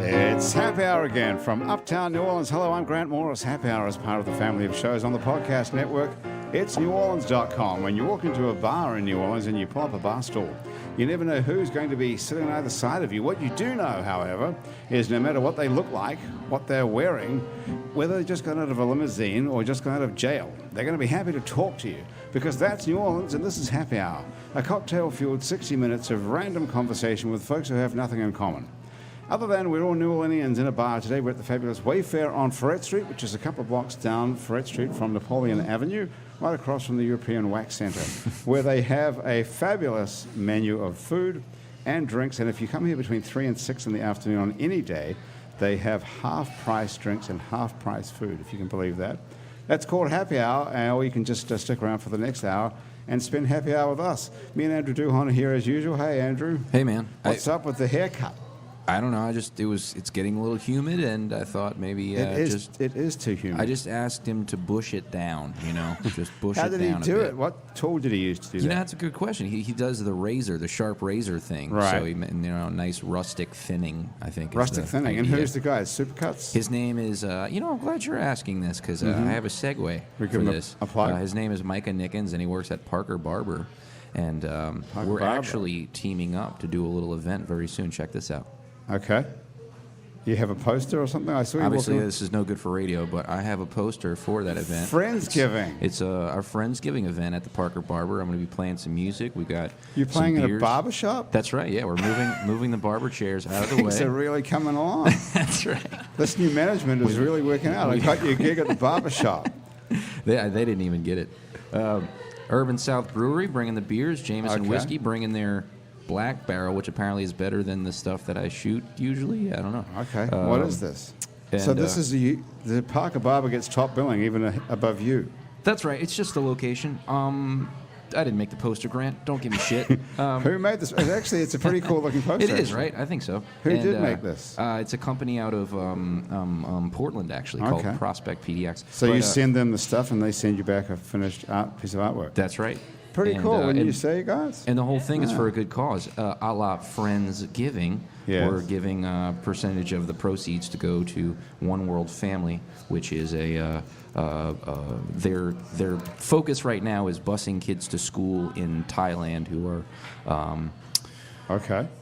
It's Happy Hour again from Uptown New Orleans. Hello, I'm Grant Morris. Happy Hour is part of the family of shows on the podcast network. It's neworleans.com. When you walk into a bar in New Orleans and you pull up a bar stool, you never know who's going to be sitting on either side of you. What you do know, however, is no matter what they look like, what they're wearing, whether they just got out of a limousine or just got out of jail, they're going to be happy to talk to you because that's New Orleans and this is Happy Hour, a cocktail-fueled 60 minutes of random conversation with folks who have nothing in common. Other than we're all New Orleanians in a bar today, we're at the fabulous Wayfare on Ferret Street, which is a couple of blocks down Ferret Street from Napoleon Avenue, right across from the European Wax Centre, where they have a fabulous menu of food and drinks. And if you come here between 3 and 6 in the afternoon on any day, they have half-price drinks and half-price food, if you can believe that. That's called Happy Hour, or you can just stick around for the next hour and spend Happy Hour with us. Me and Andrew Duhon are here as usual. Hey, Andrew. Hey, man. What's up with the haircut? I don't know. It's getting a little humid, and I thought maybe it is too humid. I just asked him to bush it down. Just bush it down. How did he do it? What tool did he use to do that? That's a good question. He does the razor, the sharp razor thing. Right. So nice rustic thinning. I think. Rustic thinning. And who's the guy? Supercuts. His name is. I'm glad you're asking this because I have a segue for this. A plug. His name is Micah Nickens, and he works at Parker Barber, and we're Barber. actually teaming up to do a little event very soon. Check this out. Okay. You have a poster or something? I saw you Obviously, walking. this is no good for radio, but I have a poster for that event. Friendsgiving. It's our Friendsgiving event at the Parker Barber. I'm going to be playing some music. We've got You're playing some in beers. a barber shop? That's right, yeah. We're moving the barber chairs out of the way. Things are really coming along. That's right. This new management is really working out. I got you a gig at the barber shop. They didn't even get it. Urban South Brewery bringing the beers. Jameson Whiskey bringing their Black Barrel, which apparently is better than the stuff that I shoot usually. I don't know. Okay. What is this? And, so this is the Parker Barber gets top billing even above you. That's right. It's just the location. I didn't make the poster, Grant. Don't give me shit. Who made this? Actually, it's a pretty cool looking poster. It is, right? I think so. Who did make this? It's a company out of Portland, actually, called Prospect PDX. So you send them the stuff and they send you back a finished piece of artwork. That's right. Pretty cool, wouldn't you say, guys? And the whole thing is for a good cause. A la Friendsgiving. Yes. We're giving a percentage of the proceeds to go to One World Family, which is their focus right now is busing kids to school in Thailand who are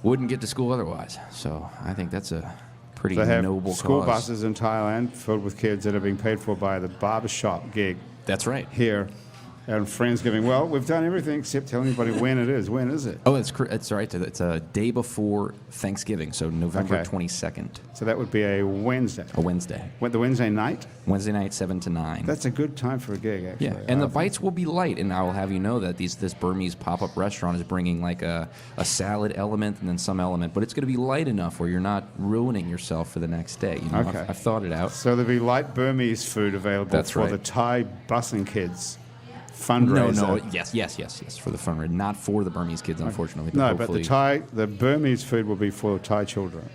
wouldn't get to school otherwise. So I think that's a pretty noble school cause. Buses in Thailand filled with kids that are being paid for by the barbershop gig. That's right. Here. And Friendsgiving. Well, we've done everything except tell anybody when it is. When is it? Oh, it's right. It's a day before Thanksgiving, so November 22nd. So that would be a Wednesday. A Wednesday. The Wednesday night? Wednesday night, 7 to 9. That's a good time for a gig, actually. Yeah, and the bites will be light, and I will have you know that this Burmese pop-up restaurant is bringing like a salad element and then some element, but it's going to be light enough where you're not ruining yourself for the next day. Okay. I've thought it out. So there'll be light Burmese food available for the Thai busing kids. Fundraiser. No, yes, for the fundraiser, not for the Burmese kids, unfortunately. But the Burmese food will be for Thai children,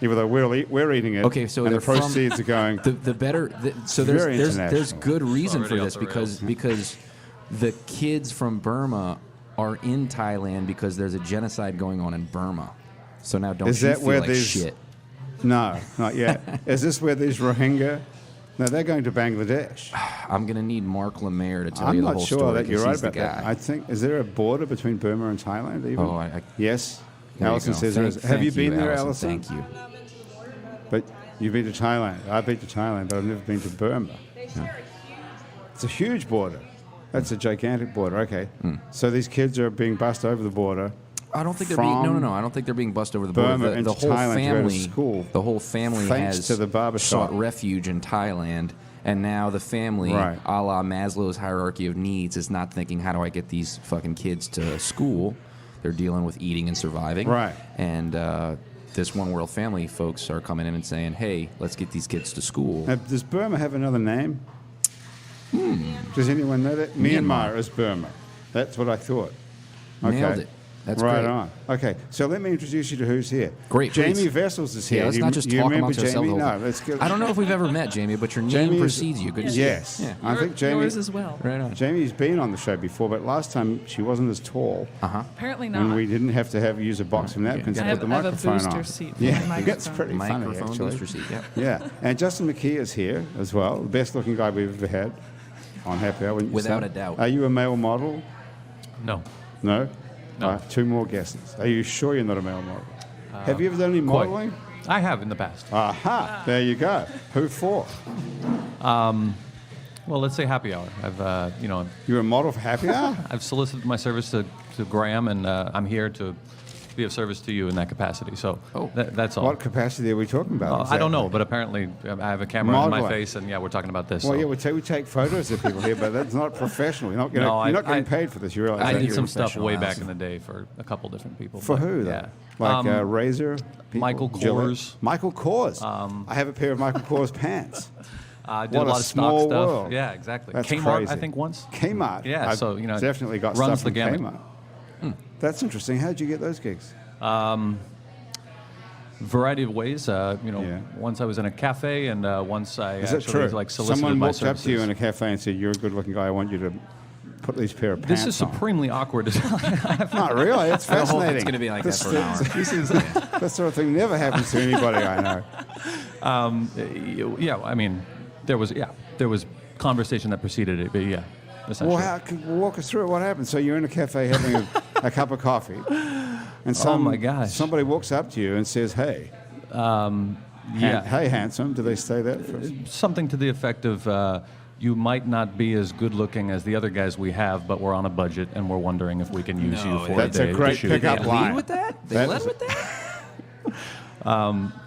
even though we're eating it. Okay, so and the proceeds are going. There's good reason for this because the kids from Burma are in Thailand because there's a genocide going on in Burma. So now don't feel like shit? No, not yet. Is this where these Rohingya? No, they're going to Bangladesh. I'm going to need Mark Lemaire to tell you the whole story. I'm not sure that you're right about that. I think, is there a border between Burma and Thailand even? Oh, yes. Alison says there is. Have you been there, Alison? Thank you. But you've been to Thailand. I've been to Thailand, but I've never been to Burma. No. It's a huge border. That's a gigantic border. Okay. So these kids are being bussed over the border. I don't think they're being I don't think they're being bussed over the border. Burma The whole Thailand family, to school, the whole family has to the barbershop. sought refuge in Thailand, and now the family, a la Maslow's hierarchy of needs, is not thinking, how do I get these fucking kids to school? They're dealing with eating and surviving. Right. And this One World Family folks are coming in and saying, hey, let's get these kids to school. Now, does Burma have another name? Does anyone know that? Myanmar is Burma. That's what I thought. Okay. Nailed it. That's right great. on. Okay, so let me introduce you to who's here. Great, Jamie please. Vessels is here. Yeah, let's You- not just you talk remember amongst Jamie? ourselves. No, let's go. I don't know if we've ever met, Jamie, but your Jamie name is- precedes you. Good to see you. Yes. Yeah. I think Jamie. Yours as well. Right on. Jamie's been on the show before, but last time she wasn't as tall. Apparently not. And we didn't have to use a box of napkins to I put the have a microphone booster on. seat for the Yeah, microphone. that's pretty funny, Microphone actually. booster seat, yeah. Yeah, and Justin McKee is here as well, the best-looking guy we've ever had on Happy Hour. wouldn't you Without say? a doubt. Are you a male model? No. No? No. Two more guesses. Are you sure you're not a male model? Have you ever done any Quite. modeling? I have in the past. Aha, there you go. Who for? Well, let's say happy hour. I've, You're a model for Happy Hour? I've solicited my service to Graham, and I'm here to be of service to you in that capacity. So that's all. What capacity are we talking about? I don't know, exactly? but apparently I have a camera on my Modeling. face, and we're talking about this. Well, so. yeah, we take photos of people here, but that's not professional. You're not, No, you're not getting I- paid for this. You realize I that? did You're some a stuff professional, way back Alison. in the day for a couple different people. For but, who, though? Yeah. Like Razor? People? Michael Gillette? Kors. Michael Kors. I have a pair of Michael Kors pants. I did What a a lot of small stock stuff. world. Yeah, exactly. That's Kmart, crazy. I think once. Kmart. Yeah, I've so definitely got runs stuff the from gamut. Kmart. That's interesting. How did you get those gigs? Variety of ways. Yeah. Once I was in a cafe, and once I Is that actually true? solicited Someone my walked up services. to you in a cafe and said, "You're a good-looking guy. I want you to put these pair of pants This is on." supremely awkward. Not really. It's I hope fascinating. it's going to be like that This for an hour. That sort of thing never happens to anybody I know. Yeah, I mean, there was conversation that preceded it, but yeah, essentially. Well, walk us through it. What happened? So you're in a cafe having a cup of coffee, and my gosh. somebody walks up to you and says, "Hey, hey, handsome." Do they say that? Something to the effect of, you might not be as good looking as the other guys we have, but we're on a budget, and we're wondering if we can use you for that's a a day. great to shoot. pickup They line. lead with that? They That led is- with that?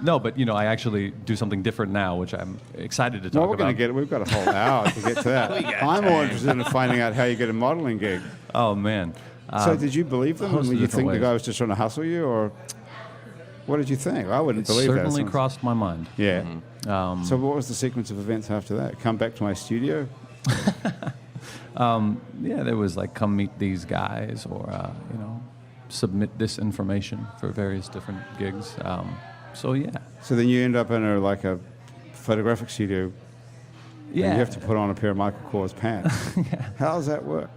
No, but I actually do something different now, which I'm excited to talk Well, we're going about. to get it. We've got a whole hour to get to that. I'm more interested in finding out how you get a modeling gig. Oh man. So did you believe them? host Did of you different think the ways. guy was just trying to hustle you, or what did you think? I wouldn't It believe that. certainly Sounds- crossed my mind. Yeah. So what was the sequence of events after that? Come back to my studio? Yeah, there was like, come meet these guys, or submit this information for various different gigs. So yeah. So then you end up in a photographic studio. Yeah. And you have to put on a pair of Michael Kors pants. How does that work?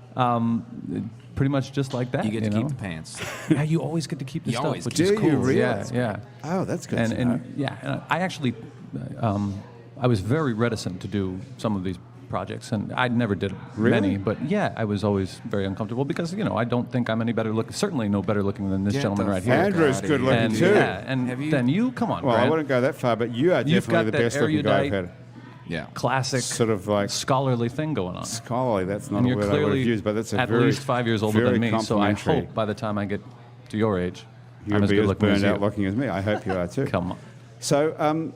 Pretty much just like that. You get to know? keep the pants. Yeah, you always get to keep the You stuff, always which do. is Do cool. you really? Yeah. Oh, that's good And, to know. and yeah, and I actually, I was very reticent to do some of these projects, and I never did Really? many. But yeah, I was always very uncomfortable because I don't think I'm any better looking. Certainly no better looking than this Get gentleman the right fuck here. Andrew's outta good here. looking And too. yeah, and Have you- then you come on, Well, I Grant. wouldn't go that far, but you are You've definitely got the that best looking guy I've erudite- had. Yeah. classic, Sort of like scholarly thing going on. scholarly. That's not And a you're word I would have clearly used, but that's a at very, least 5 years older very than me. So I complimentary. hope by the time I get to your age, You'll I'm as be good as looking as burned you. out looking as me. I hope you are too. Come on. So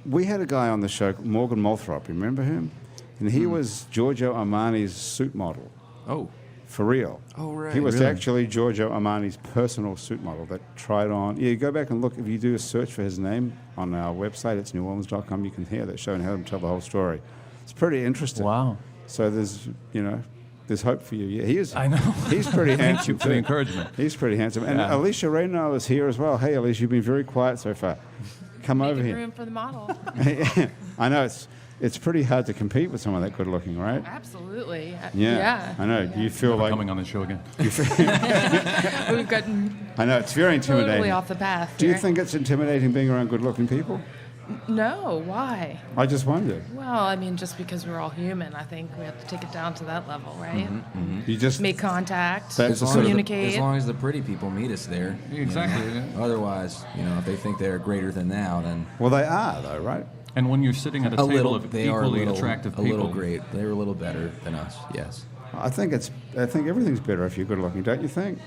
we had a guy on the show, Morgan Moulthrop. You remember him? And he was Giorgio Armani's suit model. Oh. For real. Oh, right. He was Really? actually Giorgio Armani's personal suit model that tried on. Yeah, you go back and look. If you do a search for his name on our website, it's neworleans.com, you can hear that show and have him tell the whole story. It's pretty interesting. Wow. So there's, there's hope for you. Yeah, he is. I know. He's pretty Thank handsome you for the too. encouragement. He's pretty handsome. And Yeah. Alicia Reynaud is here as well. Hey, Alicia, you've been very quiet so far. Come over Making here. room for the model. I know it's pretty hard to compete with someone that good looking, right? Absolutely. Yeah. I know. Do you feel like Coming on the show again. We've gotten I know it's very intimidating. totally off the path. Do you here. think it's intimidating being around good looking people? No. Why? I just wondered. Well, I mean, just because we're all human, I think we have to take it down to that level, right? You just Make contact, That's As the long, sort of- communicate. as long as the pretty people meet us there. Exactly, you know. Otherwise, if they think they're greater than thou, then well, they are though, right? And when you're sitting at a a table little. of They are a equally little, attractive a people, little great. They're a little better than us. Yes. I think everything's better if you're good looking, don't you think?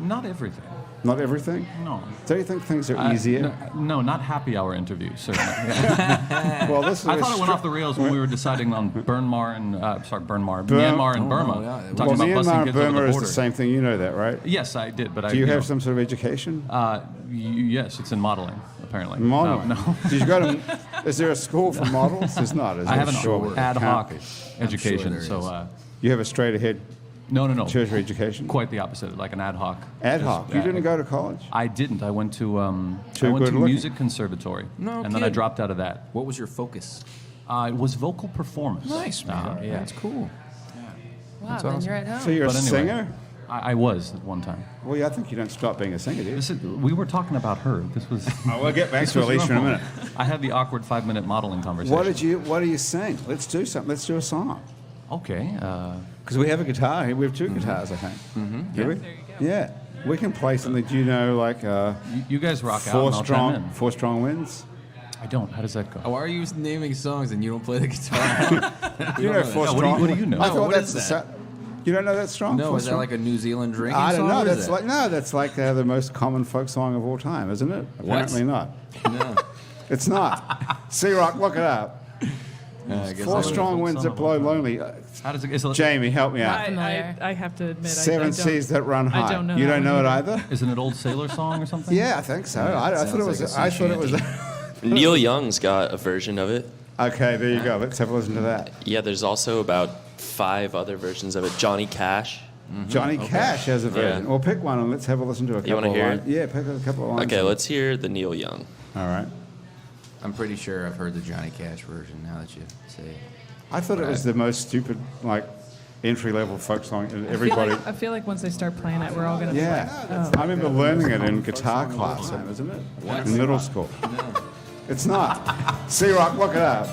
not everything. Not everything. No. Don't you think things are easier? No, not happy hour interviews, certainly. Well, this is I a thought it went stri- off the rails when we were deciding on Myanmar and Myanmar and Burma. no, yeah. Talking Well, about busing Myanmar and kids over Burma the is border. the same thing. You know that, right? Yes, I did, but Do you have some sort of education? Yes, it's in modeling, apparently. Modeling. No. Did you go to? Is there a school for models? There's not. Is I there? have an Sure. ad hoc there education, is. so You have a straight ahead No. tertiary education? Quite the opposite, like an ad hoc. Ad hoc. Just, You didn't go to college? I didn't. I went to Too good looking. music conservatory, No and then I kidding. dropped out of that. What was your focus? It was vocal performance. Nice, man. Yeah. That's cool. Wow, That's then awesome. you're at home. So you're But a anyway. singer? I was at one time. Well, yeah, I think you don't stop being a singer, do you? We were talking about her. This was. Oh, we'll get back this to was Alicia in a wrong. minute. I had the awkward 5-minute modeling conversation. What do you sing? Let's do something. Let's do a song. Okay. Because we have a guitar here. We have 2 guitars, I think. Do we? There you go. Yeah. We can play something. Do you know, like, You guys rock out, and I'll chime in. 4 Strong Winds? I don't. How does that go? Why are you naming songs and you don't play the guitar? You know 4 No, Strong what do you know? I No, thought what that's is the that? You don't know that song? No, 4 is that Strong? like a New Zealand drinking I don't song? know. or is That's like the most common folk song of all time, isn't it? Apparently not. No. It's not. C-Rock, look it up. I guess 4 I Strong folk Winds song that blow lonely. How does it? Is it, Jamie, help me out. familiar. I have to admit, I 7 don't. Seas that run high. I don't know You that don't know one it either. either? is it an old sailor song or something? Yeah, I think so. I sounds thought it was. like a sea I thought it was. shanty. Neil Young's got a version of it. Okay, there you go. Let's have a listen to that. Yeah, there's also about 5 other versions of it. Johnny Cash. Johnny Cash has a version. Yeah. Well, pick one and let's have a listen to a couple wanna of hear lines. it? Yeah, pick a couple of lines. Okay, let's hear the Neil Young. All right. I'm pretty sure I've heard the Johnny Cash version now that you say it. I thought it was the most stupid, like, entry-level folk song. Everybody. I feel like once they start playing it, we're all gonna. Yeah. Be like, oh. I remember learning it in guitar class, isn't it? In middle school. It's not. C-Rock, look it up.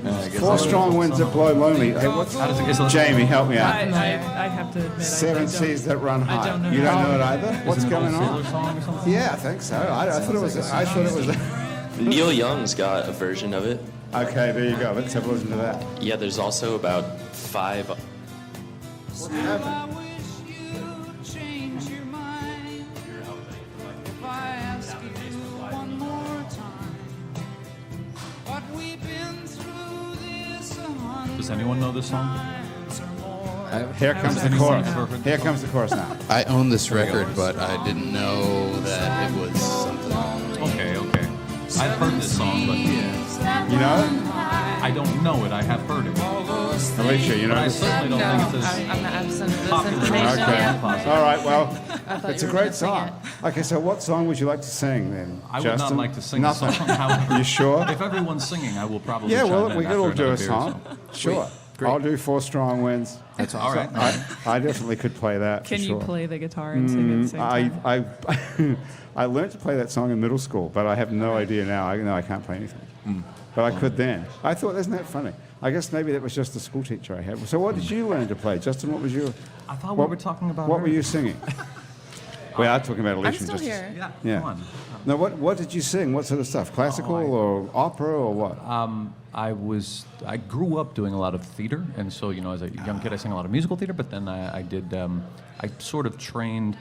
I guess 4 I- Strong Winds that blow lonely. Hey, what's How does it? Is it Jamie, help me out. I have to admit, I 7 don't. Seas that run high. don't know You don't that. know it either? is What's it an going old sailor on? song or something? Yeah, I think so. I thought it was. I thought it was. Neil Young's got a version of it. Okay, there you go. Let's have a listen to that. Yeah, there's also about 5. Does anyone know this song? Here comes the chorus. Here comes the chorus now. I own this record, but I didn't know that it was something. Okay. I've heard this song, but You know I don't know it. I have heard it. it? Alicia, you know But I it? certainly No, don't think it's as I'm not absent of this popular information as Okay. yet. possible. All right, well, I thought it's you a were great gonna sing song. Okay, so what song would you like to sing then, I would Justin? not like to sing Nothing. a song. However, You sure? if everyone's singing, I will probably. Yeah, chime well, in we could after all do another a beer, song. Sure. Great. I'll do 4 Strong Winds. That's All awesome. right. I definitely could play that. Can for you sure. play the guitar and sing at the same time? I learned to play that song in middle school, but I have no idea now. I know I can't play anything. But I could then. I thought, isn't that funny? I guess maybe that was just the school teacher I had. So what did you learn to play? Justin, what was your... I thought we were talking about. What her. were you singing? We are talking about Alicia. I'm in still just a here. Yeah. Yeah. Come on. Now, what did you sing? What sort of stuff? Classical or opera or what? I grew up doing a lot of theater, and so as a young kid, I sang a lot of musical theater. But then I sort of trained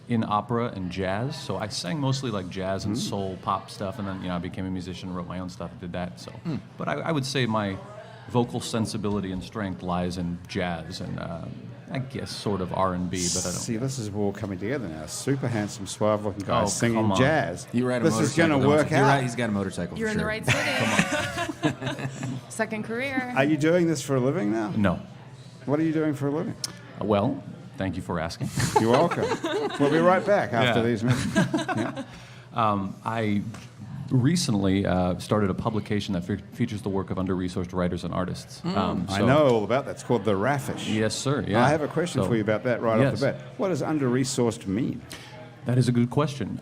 in opera and jazz. So I sang mostly like jazz and soul pop stuff, and then I became a musician, wrote my own stuff, did that. So, but I would say my vocal sensibility and strength lies in jazz and I guess sort of R&B, but I don't. See, this is all coming together now. Super handsome, suave-looking guy Oh, singing come on. jazz. You ride a this motorcycle. is going to don't work you? out. You're right. He's got a motorcycle. You're for in the sure. right city. Second career. Are you doing this for a living now? No. What are you doing for a living? Well, thank you for asking. You're welcome. We'll be right back after Yeah. these minutes. Yeah. I recently started a publication that features the work of under-resourced writers and artists. I know all about that. It's called the Raffish. Yes, sir. Yeah. I have a question So- for you about that right off Yes. the bat. What does under-resourced mean? That is a good question.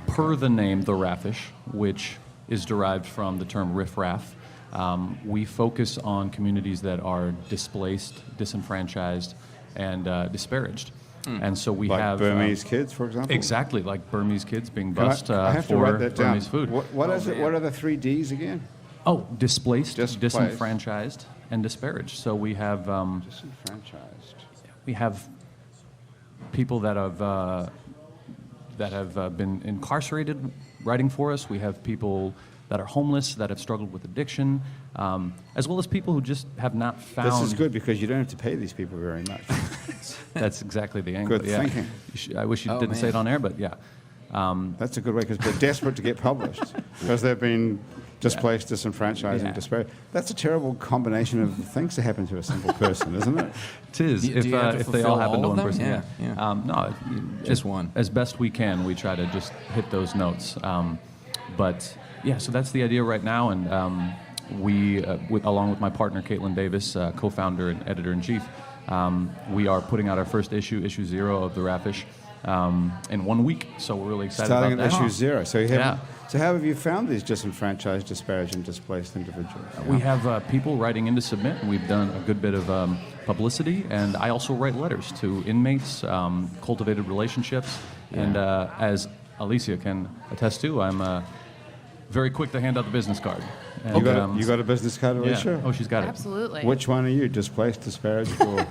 Per the name, the Raffish, which is derived from the term riff-raff, we focus on communities that are displaced, disenfranchised, and disparaged. And so we Like have Burmese kids, for example? exactly like Burmese kids being Can bussed I have to for write that down. Burmese food. What is it? What are the 3 Ds again? Oh, displaced, Displaced. disenfranchised, and disparaged. So we have Disenfranchised. people that have been incarcerated writing for us. We have people that are homeless that have struggled with addiction, as well as people who just have not found. This is good because you don't have to pay these people very much. That's exactly the angle. Good yeah. thinking. I wish you Oh, didn't say it man. on air, but yeah. That's a good way because they're desperate to get published because they've been Displaced, disenfranchised, and disparaged. That's a terrible combination of things to happen to a single person, isn't it? It is. Do you have to If they fulfill all happen to all of one them? person, Yeah. No, Just one. As best we can, we try to just hit those notes. But yeah, so that's the idea right now, and we, along with my partner Caitlin Davis, co-founder and editor-in-chief, we are putting out our first issue 0 of the Raffish, in 1 week. So we're really excited Starting about at that. issue 0. So you have. Yeah. So how have you found these disenfranchised, disparaged, and displaced individuals? We have people writing in to submit, and we've done a good bit of publicity, and I also write letters to inmates, cultivated relationships, and as Alicia can attest to, I'm very quick to hand out the business card. And, You got a business card, Alicia? Yeah. Oh, she's got it. Absolutely. Which one are you? Displaced, disparaged, or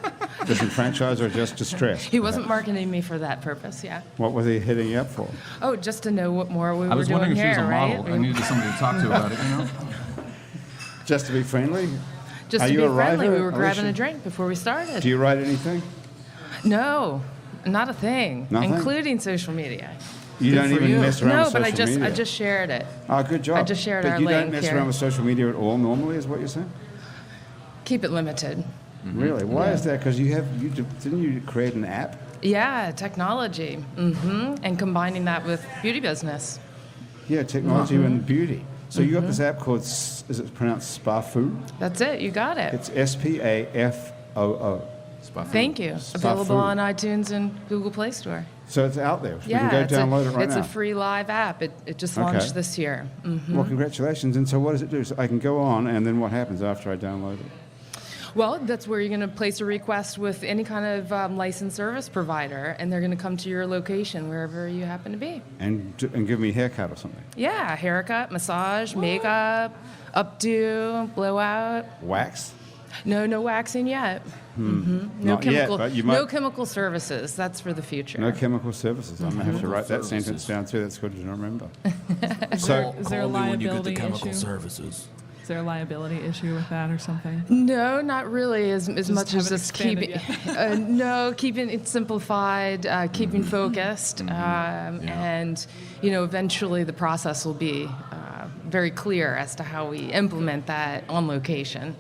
disenfranchised, or just distressed? He wasn't marketing me for that purpose, yeah. What was he hitting you up for? Oh, just to know what more we I were was doing wondering if she here, was a right? model. I needed somebody to talk to about it, you know? Just to be friendly? Just Are to you be a friendly, writer, we were grabbing Alicia? a drink before we started. Do you write anything? No, not a thing, Nothing? including social media. You don't for even you. mess around No, with but social media? I just shared it. Oh, good job. I just shared but our you link don't mess here. around with social media at all normally, is what you're saying? Keep it limited. Really? Why is that? Because didn't you create an app? Yeah, technology, and combining that with beauty business. Yeah, technology and beauty. So you got this app called, is it pronounced Spafoo? That's it. You got it. It's Spafoo. Thank you. Spafoo. Available on iTunes and Google Play Store. So it's out there. You Yeah, can it's go download it right it's now. a free live app. It just Okay. launched this year. Well, congratulations. And so what does it do? So I can go on, and then what happens after I download it? Well, that's where you're going to place a request with any kind of licensed service provider, and they're going to come to your location wherever you happen to be. And give me a haircut or something. Yeah, haircut, massage, makeup, updo, blowout. Wax? No waxing yet. No Not yet, chemical, but you might- no chemical services. That's for the future. No chemical services. I'm going to have to write that sentence down too. That's good to remember. So, Is there a liability issue? services. Is there a liability issue with that or something? No, not really. As much as haven't just expanded keeping, keeping it simplified, keeping focused, and eventually the process will be very clear as to how we implement that on location.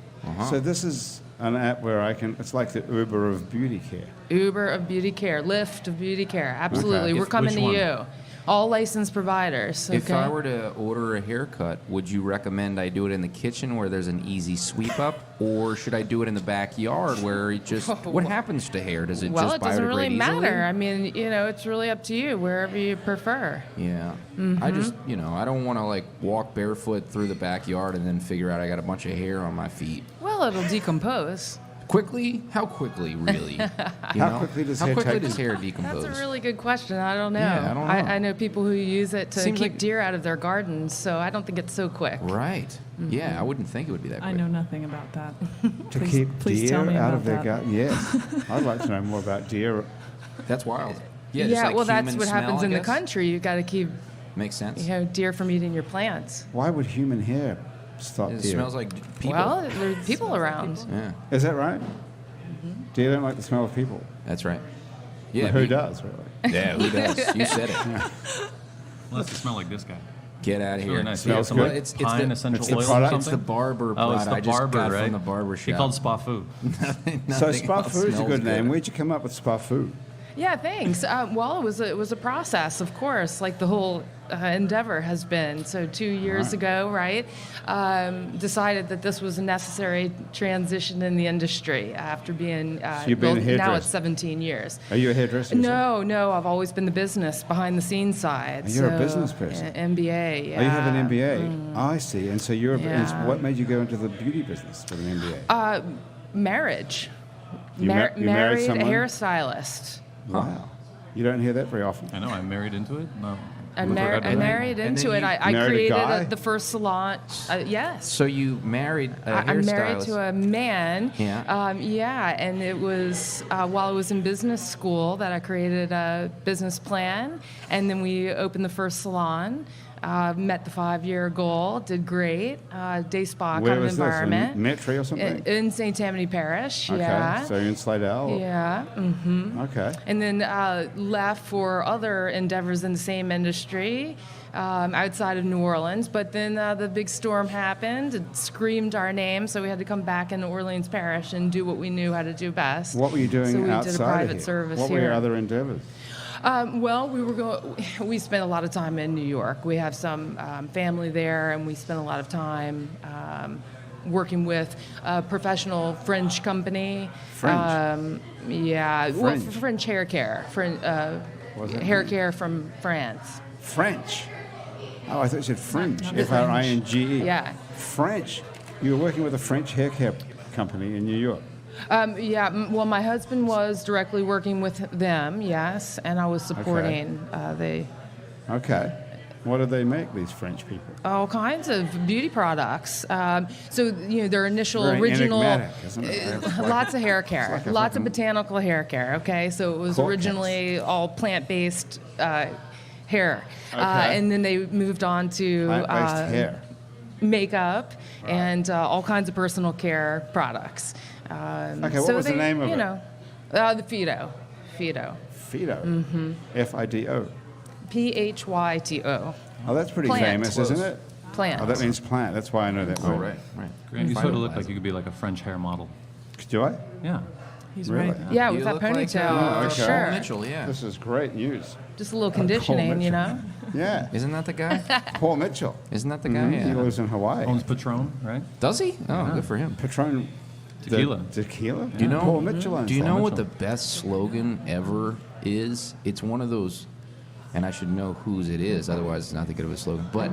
so this is an app where it's like the Uber of beauty care. Uber of beauty care, Lyft of beauty care. Absolutely, Okay. we're coming Which to one? you. All licensed providers. Okay? If I were to order a haircut, would you recommend I do it in the kitchen where there's an easy sweep up, or should I do it in the backyard where it just what happens to hair? Does it well, just it doesn't really biodegrade matter. easily? I mean, it's really up to you, wherever you prefer. Yeah. I just, I don't want to like walk barefoot through the backyard and then figure out I got a bunch of hair on my feet. Well, it'll decompose. Quickly? How quickly, really? How quickly does How hair quickly take- does hair decompose? That's a really good question. I don't know. Yeah, I don't know. I know people who use it to Seems keep like- deer out of their gardens, so I don't think it's so quick. Right. Yeah, I wouldn't think it would be that quick. I know nothing about that. To Please- keep please deer tell me out about of their that. garden? Yes. I'd like to know more about deer. That's wild. Yeah, just like well, that's human what smell, happens I in the guess? country. You've got to keep Makes sense. deer from eating your plants. Why would human hair stop It deer? smells like people. Well, there are people around. Yeah, Is that right? Deer don't like the smell of people. that's right. Yeah, Well, who does, really? Yeah, who does? You said it. Well, that's to smell like this guy. Get out of It's here. really nice. Smells Some, good. like, It's pine the- essential it's the oil product. or It's the something. barber Oh, it's product the I just barber, got right? from the barber shop. He called Spafoo. So Nothing else Spafoo is a smells good name. Where'd you come up with Spafoo? Yeah, thanks. Well, it was a process, of course, like the whole endeavor has been. So 2 years ago, right, decided that this was a necessary transition in the industry after being you've been a now hairdresser. it's 17 years. Are you a hairdresser? yourself? No, I've always been the business behind the scenes side. You're a so, business person. MBA. Yeah. Oh, you have an MBA. I see. And so you're. Yeah. What made you go into the beauty business with an MBA? Marriage. You married married a someone? hairstylist. Wow. You don't hear that very often. I know, I'm married into it. No. I With regard to that. married And into then it. you I married a created guy? the first salon. Yes. So you married a I'm married hairstylist. to a man. Yeah. Yeah, and it was while I was in business school that I created a business plan, and then we opened the first salon. Met the 5-year goal, did great. Day spa Where kind of was this? environment. In Metry or something? In St. Tammany Parish, Okay, yeah. so you're in Slidell? Yeah. Okay. And then left for other endeavors in the same industry outside of New Orleans. But then the big storm happened. It screamed our name, so we had to come back in New Orleans Parish and do what we knew how to do best. What were you doing so we outside did a private of here? service What here. were your other endeavors? Well, we spent a lot of time in New York. We have some family there, and we spent a lot of time working with a professional French company. French? Yeah, French. well, French hair care. Was it? Hair care from France. French. Oh, I thought you said Fringe. not F-R-I-N-G-E. Yeah. French. You were working with a French hair care company in New York. Well, my husband was directly working with them, yes, and I was supporting Okay. What do they make, these French people? all kinds of beauty products. Their initial Very original, enigmatic, isn't it? lots of hair care, like a lots of fucking- botanical hair care. Okay, so it was Cork originally all plant-based hair, Okay. and then they moved on to Plant-based hair. makeup and all kinds of personal care products. Okay, what was the name of it? The Fido. Fido. Mm-hmm. F-I-D-O. P-H-Y-T-O. Oh, that's pretty Plant. famous, isn't it? Plant. Oh, that means plant. That's why I know that Oh, word. right. Grant, you sort of look like you could be like a French hair model. Do I? Yeah. He's Really? right. Yeah, You with that look like, ponytail, Oh, for okay. sure. Paul Mitchell, yeah. This is great news. Just a little conditioning, you know? Yeah. Isn't that the guy? Paul Mitchell. Isn't that the guy? He Yeah. lives in Hawaii. Owns Patron, right? Does he? Oh, good for him. Patron. Tequila. Tequila? Do you know? Paul Mitchell owns Do you that. know what the best slogan ever is? It's one of those, and I should know whose it is. Otherwise, it's not that good of a slogan. But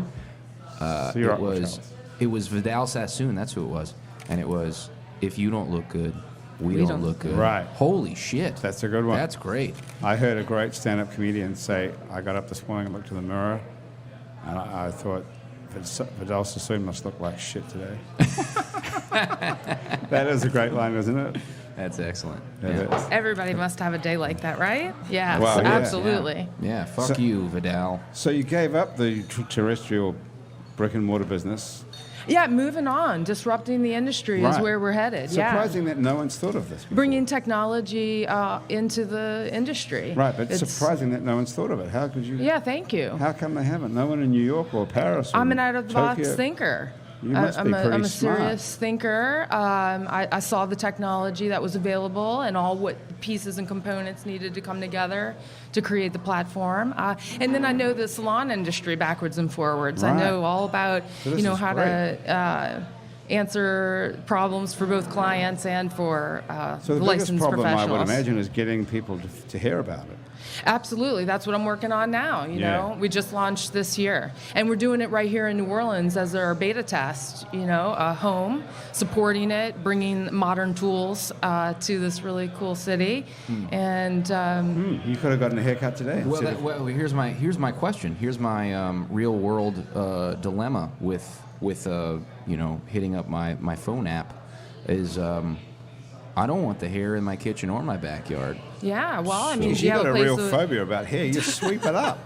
So you're up with Charles. it was Vidal Sassoon. That's who it was, and it was, if you don't look good, we don't look good. Right. Holy shit. That's a good one. That's great. I heard a great stand-up comedian say, I got up this morning and looked in the mirror, and I thought, Vidal Sassoon must look like shit today. That is a great line, isn't it? That's excellent. It yeah. is. Everybody must have a day like that, right? Yes, Well, yeah. absolutely. Yeah. Fuck you, Vidal. So you gave up the terrestrial brick-and-mortar business. Yeah, moving on. Disrupting the industry is Right. where we're headed. Surprising that no one's thought of this before. Bringing technology into the industry. Right, but It's- surprising that no one's thought of it. How could you? Yeah, thank you. How come they haven't? No one in New York or Paris or I'm an out-of-the-box Tokyo? thinker. You must be pretty I'm a smart. serious thinker. I saw the technology that was available and all what pieces and components needed to come together to create the platform. And then I know the salon industry backwards and forwards. Right. I know all about So this is how great. to answer problems for both clients and for So the the biggest licensed problem, I professionals. would imagine, is getting people to hear about it. Absolutely. That's what I'm working on now. You Yeah. know, we just launched this year, and we're doing it right here in New Orleans as our beta test. Home, supporting it, bringing modern tools to this really cool city, and You could have gotten a haircut today. Well, instead of- here's my question. Here's my real world dilemma with hitting up my phone app is I don't want the hair in my kitchen or my backyard. yeah. Well, I mean, you you have got a a place real to- phobia about hair. You sweep it up,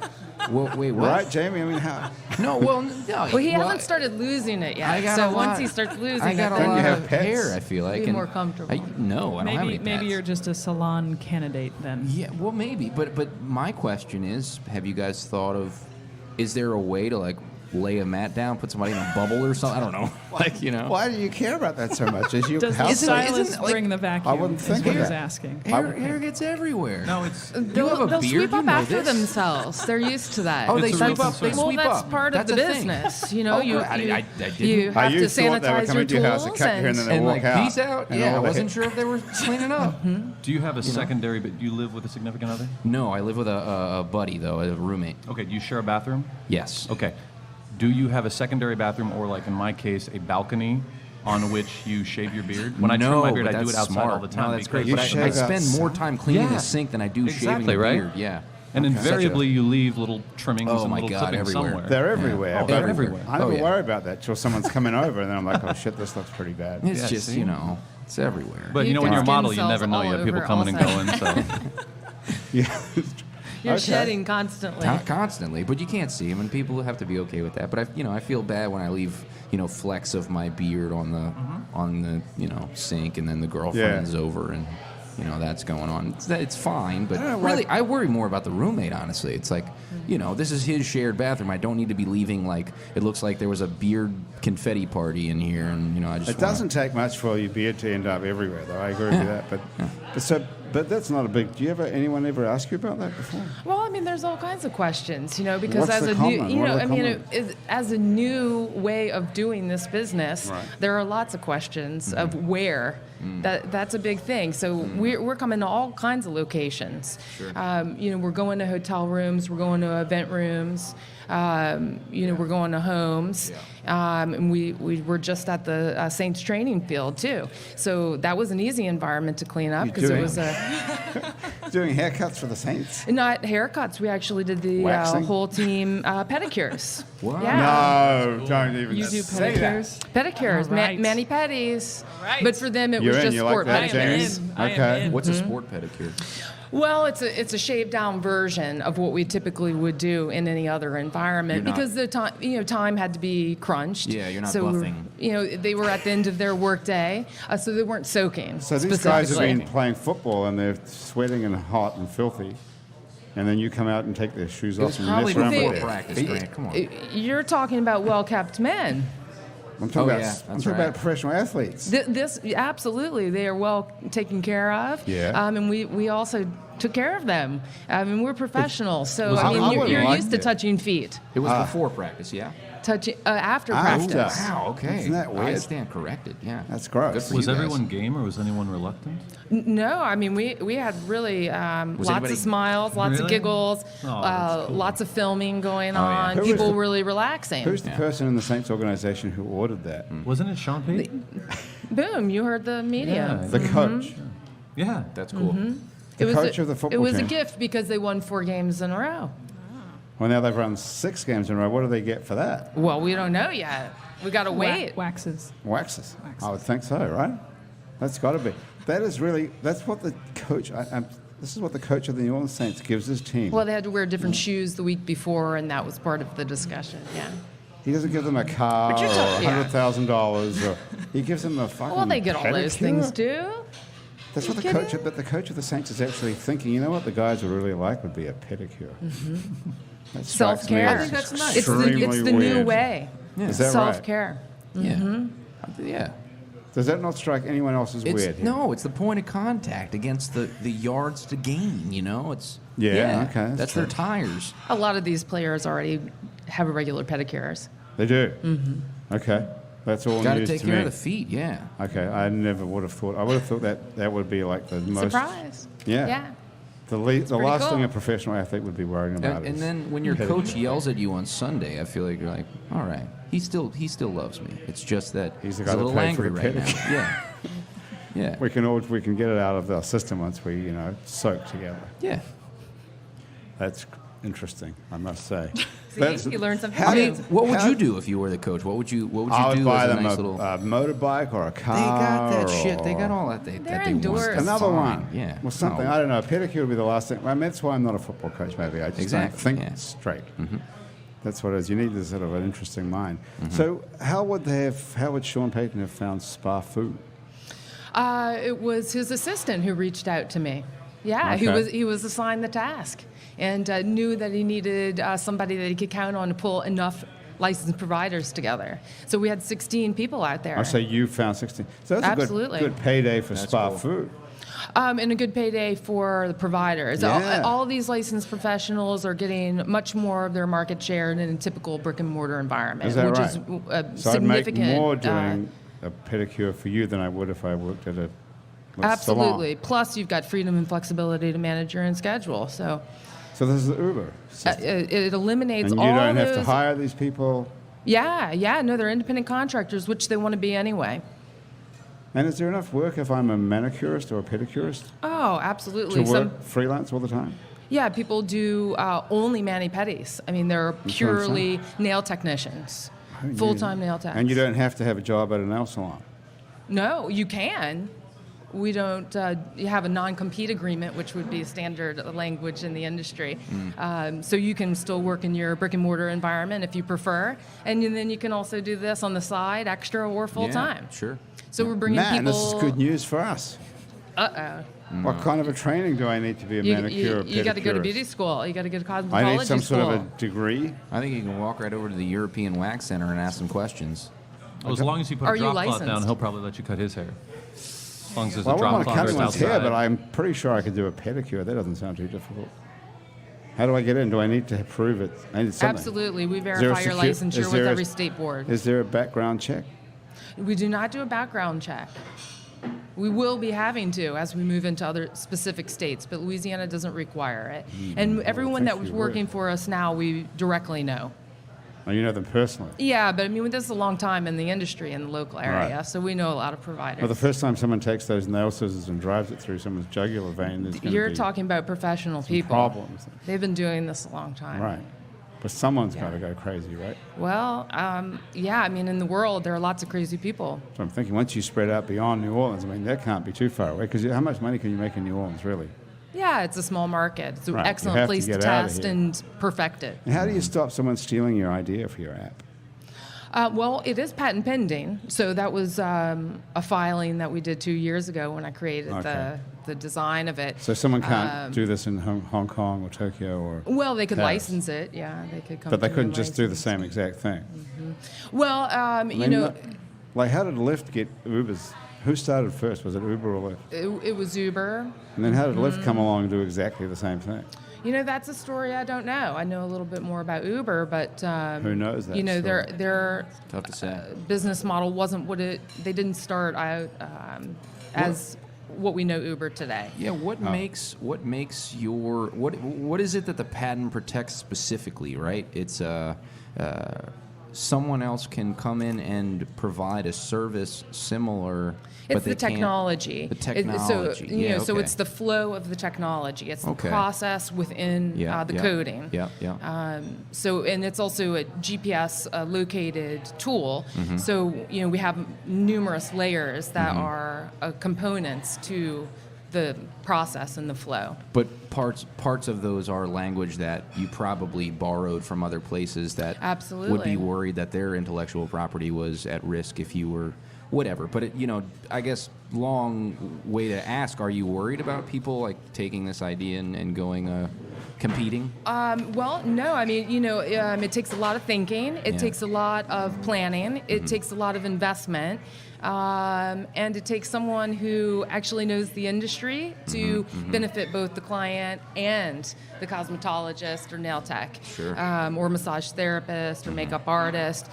Well, wait, what? right, Jamie? I mean, how? No, well, no. Well, he hasn't started losing it I yet. got So a once lot- he starts losing I got it, a Then lot you have of pets. hair. I feel like Be and more comfortable. No, I don't have any Maybe pets. you're just a salon candidate then. Yeah, well, maybe, but my question is, have you guys thought of? Is there a way to lay a mat down, put somebody in a bubble or something? I don't know. Why do you care about that so much? Is your Does the house? stylist like- bring the vacuum? I wouldn't is think what of he's that. asking. Hair gets everywhere. No, it's You have a they'll beard, sweep you up know after this. themselves. They're used to that. Oh, they It's a sweep real up. They concern. sweep well, up. that's part of That's the a thing. business. You Oh, know, you I didn't. you I have to used thought they were sanitize coming your to your house to tools cut your hair and then they And walk out. peace out. and Yeah, all I the wasn't hair- sure if they were cleaning up. Do you have a secondary, but you live with a significant other? No, I live with a buddy though, a roommate. Okay, do you share a bathroom? Yes. Okay. Do you have a secondary bathroom, or like in my case, a balcony on which you shave your beard? When I trim my beard, but I do that's it outside smart. all the time. No, that's because- great. You But I shave spend outside? more time cleaning Yeah. the sink than I do shaving Exactly, the right? beard. Yeah. And Okay. invariably, you leave little trimmings Oh and my little God, clippings everywhere. somewhere. They're everywhere. Oh, but they're everywhere. I never Oh, yeah. worry about that till someone's coming over, and then I'm like, oh shit, this looks pretty bad. It's Yeah, just, see? it's everywhere. But You when you're a can model, skin you never know. cells You have all people over coming and also. going. So Yeah. You're Okay. shedding constantly. Constantly, but you can't see them, and people have to be okay with that. But I feel bad when I leave, flecks of my beard on the sink, and then the girlfriend's over, and that's going on. It's fine, but really, I worry more about the roommate. Honestly, it's like, this is his shared bathroom. I don't need to be leaving like it looks like there was a beard confetti party in here, and I just. It doesn't take much for your beard to end up everywhere, though. I agree with that, but that's not a big. Do you anyone ever ask you about that before? Well, I mean, there's all kinds of questions, because What's as the a common? new, What are the as a new way of doing this business, Right. there are lots of questions of where. That's a big thing. So we're coming to all kinds of locations. Sure. We're going to hotel rooms, we're going to event rooms, we're going to homes, and we were just at the Saints training field too. So that was an easy environment to clean up because it was Doing haircuts for the Saints? not haircuts. We actually did the Waxing? whole team pedicures. Wow. Yeah. No, don't even You do say that. pedicures? Pedicures, All right. mani pedis. right. But for them, it You're was in, just you like sport that, I am James? pedicures. in. I am Okay. in. What's a sport pedicure? Well, it's a shaved down version of what we typically would do in any other environment You're not- because the time had to be crunched. Yeah, you're not so, buffing. they were at the end of their work day, so they weren't soaking. So these guys have specifically. been playing football and they're sweating and hot and filthy, and then you come out and take their shoes It off was and probably mess around before with it. practice, Grant. Come on. You're talking about well-kept men. I'm talking Oh, about yeah, I'm that's talking right. about professional athletes. This absolutely, they are well taken care of. Yeah. And we also took care of them. I mean, we're professionals, so Was- I I mean, wouldn't you're like used to it. touching feet, It was before practice, yeah. touching after After. practice. Wow, okay. Isn't that I weird? stand corrected, yeah. That's gross. Good for Was you guys. everyone game or was anyone reluctant? No, I mean we had really lots anybody- of smiles, lots of Really? giggles, Oh, that's cool. lots of filming going yeah. on. Who was People the- really relaxing. Who's the Yeah. person in the Saints organization who ordered that? Wasn't it Sean Payton? Boom! You heard the media. Yeah. The coach. Yeah. That's cool. The was coach a, of the It football was team. a gift because they won 4 games in a row. Well, now they've run 6 games in a row. What do they get for that? Well, we don't know yet. We got to wait. Waxes. Waxes. I would think so, right? That's got to be. That is really. That's what the coach. This is what the coach of the New Orleans Saints gives his team. Well, they had to wear different shoes the week before, and that was part of the discussion. Yeah. He doesn't give them a car But or you're talking- yeah. $100,000, or he gives them a fucking. Well, they get all those pedicure? things too. That's what the You coach. kidding? But the coach of the Saints is actually thinking. You know what the guys would really like would be a pedicure. That strikes me Self-care. as I think that's nice. It's extremely the new weird. way. Is that right? Self-care. Yeah. Yeah. Does that not strike anyone else as It's, weird? no, it's the point of contact against the yards to gain, It's Yeah, okay, that's That's true. their tires. A lot of these players already have regular pedicures. They do. Okay, that's all Got to news take to care me. of the feet, yeah. Okay, I never would have thought. I would have thought that would be like the most. Surprise. Yeah. Yeah. The pretty last thing cool. a professional athlete would be worrying about. And is then when your pedicure. coach yells at you on Sunday, I feel like you're like, all right, he still loves me. It's just that He's the he's guy a that little paid for angry the right now. pedicure. Yeah. Yeah. we can get it out of our system once we soak together. Yeah. That's interesting, I must say. See, you learned something how new. did- What would how- you do if you were the coach? What would you I would do buy as a them nice a, little? a motorbike or a car. They got that shit. or They got all that. They're that they indoors. want. That's Another fine. one. Yeah. Well, something. No. I don't know. A pedicure would be the last thing. I mean, that's why I'm not a football coach. Maybe I just Exactly, don't think yeah. straight. That's what it is. You need this sort of an interesting mind. So, how would Sean Payton have found Spafoo? It was his assistant who reached out to me. Yeah, Okay. he was assigned the task and knew that he needed somebody that he could count on to pull enough licensed providers together. So we had 16 people out there. I say you found 16. So that's Absolutely. a good payday for That's Spafoo. And a good payday for the providers. Yeah. All these licensed professionals are getting much more of their market share in a typical brick and mortar environment, Is that which right? is a So I'd make significant. more doing a pedicure for you than I would if I worked at a Absolutely. salon. Plus, you've got freedom and flexibility to manage your own schedule. So So this is the Uber system. it eliminates and you all don't have those. to hire these people. Yeah. No, they're independent contractors, which they want to be anyway. And is there enough work if I'm a manicurist or a pedicurist Oh, to absolutely. work freelance all the time? Yeah, people do only mani-pedis. I mean, they're what I'm purely nail technicians, full-time nail techs. And you don't have to have a job at a nail salon. No, you can. We don't you have a non-compete agreement, which would be standard language in the industry. So you can still work in your brick and mortar environment if you prefer, and then you can also do this on the side, extra or full time. Sure. So we're bringing Man, people. this is good news for us. What kind of a training do I need to be a manicure or pedicurist? You got to go to beauty school. You got to go to cosmetology I need some school. sort of a degree. I think you can walk right over to the European Wax Center and ask some questions. Well, as long as you put Are a you drop cloth licensed? down, he'll probably let you cut his hair. As long as there's Well, a I drop wouldn't want cloth to cut just anyone's hair, outside. but I'm pretty sure I could do a pedicure. That doesn't sound too difficult. How do I get in? Do I need to prove it? I need something. Absolutely. We there a verify your licensure is with there a- every state board. Is there a background check? We do not do a background check. We will be having to as we move into other specific states, but Louisiana doesn't require it. And everyone that thank was you, working for us now, we directly know. Oh, you know them personally. Yeah, but I mean, this is a long time in the industry in the local area, Right. so we know a lot of providers. Well, the first time someone takes those nail scissors and drives it through someone's jugular vein, there's going You're to be talking about professional some people. problems. They've been doing this a long time. Right. But someone's Yeah. got to go crazy, right? Well, yeah, I mean, in the world, there are lots of crazy people. So I'm thinking once you spread out beyond New Orleans, I mean, that can't be too far away because how much money can you make in New Orleans, really? Yeah, it's a small market. It's an Right, you excellent have to place to get out of test here. and perfect it. And how do you stop someone stealing your idea for your app? Well, it is patent pending. So that was a filing that we did 2 years ago when I created Okay. the design of it. So someone can't do this in Hong Kong or Tokyo or... Well, they could Paris. license it. Yeah, they could come. But they through couldn't and just do the license. same exact thing. Well, I you mean, know, like how did Lyft get Uber's? Who started first? Was it Uber or Lyft? it was Uber. And then how did Mm-hmm. Lyft come along and do exactly the same thing? You know, that's a story I don't know. I know a little bit more about Uber, but Who knows that You know, story? their Tough to say. business model wasn't what it. They didn't start out as what we know Uber today. Yeah, what makes your what is it that the patent protects specifically, right? It's someone else can come in and provide a service similar, It's but they the technology. The technology. So yeah, it's the flow of the technology. It's the Okay. process within the coding. Yeah, yeah. And it's also a GPS located tool. Mm-hmm. So we have numerous layers that are components to the process and the flow. But parts of those are language that you probably borrowed from other places that would Absolutely. be worried that their intellectual property was at risk if you were whatever. But I guess long way to ask: are you worried about people like taking this idea and going competing? Well, no. I mean, it takes a lot of thinking. It Yeah. takes a lot of planning. It takes a lot of investment. And it takes someone who actually knows the industry to benefit both the client and the cosmetologist or nail tech, Sure. or massage therapist or makeup artist.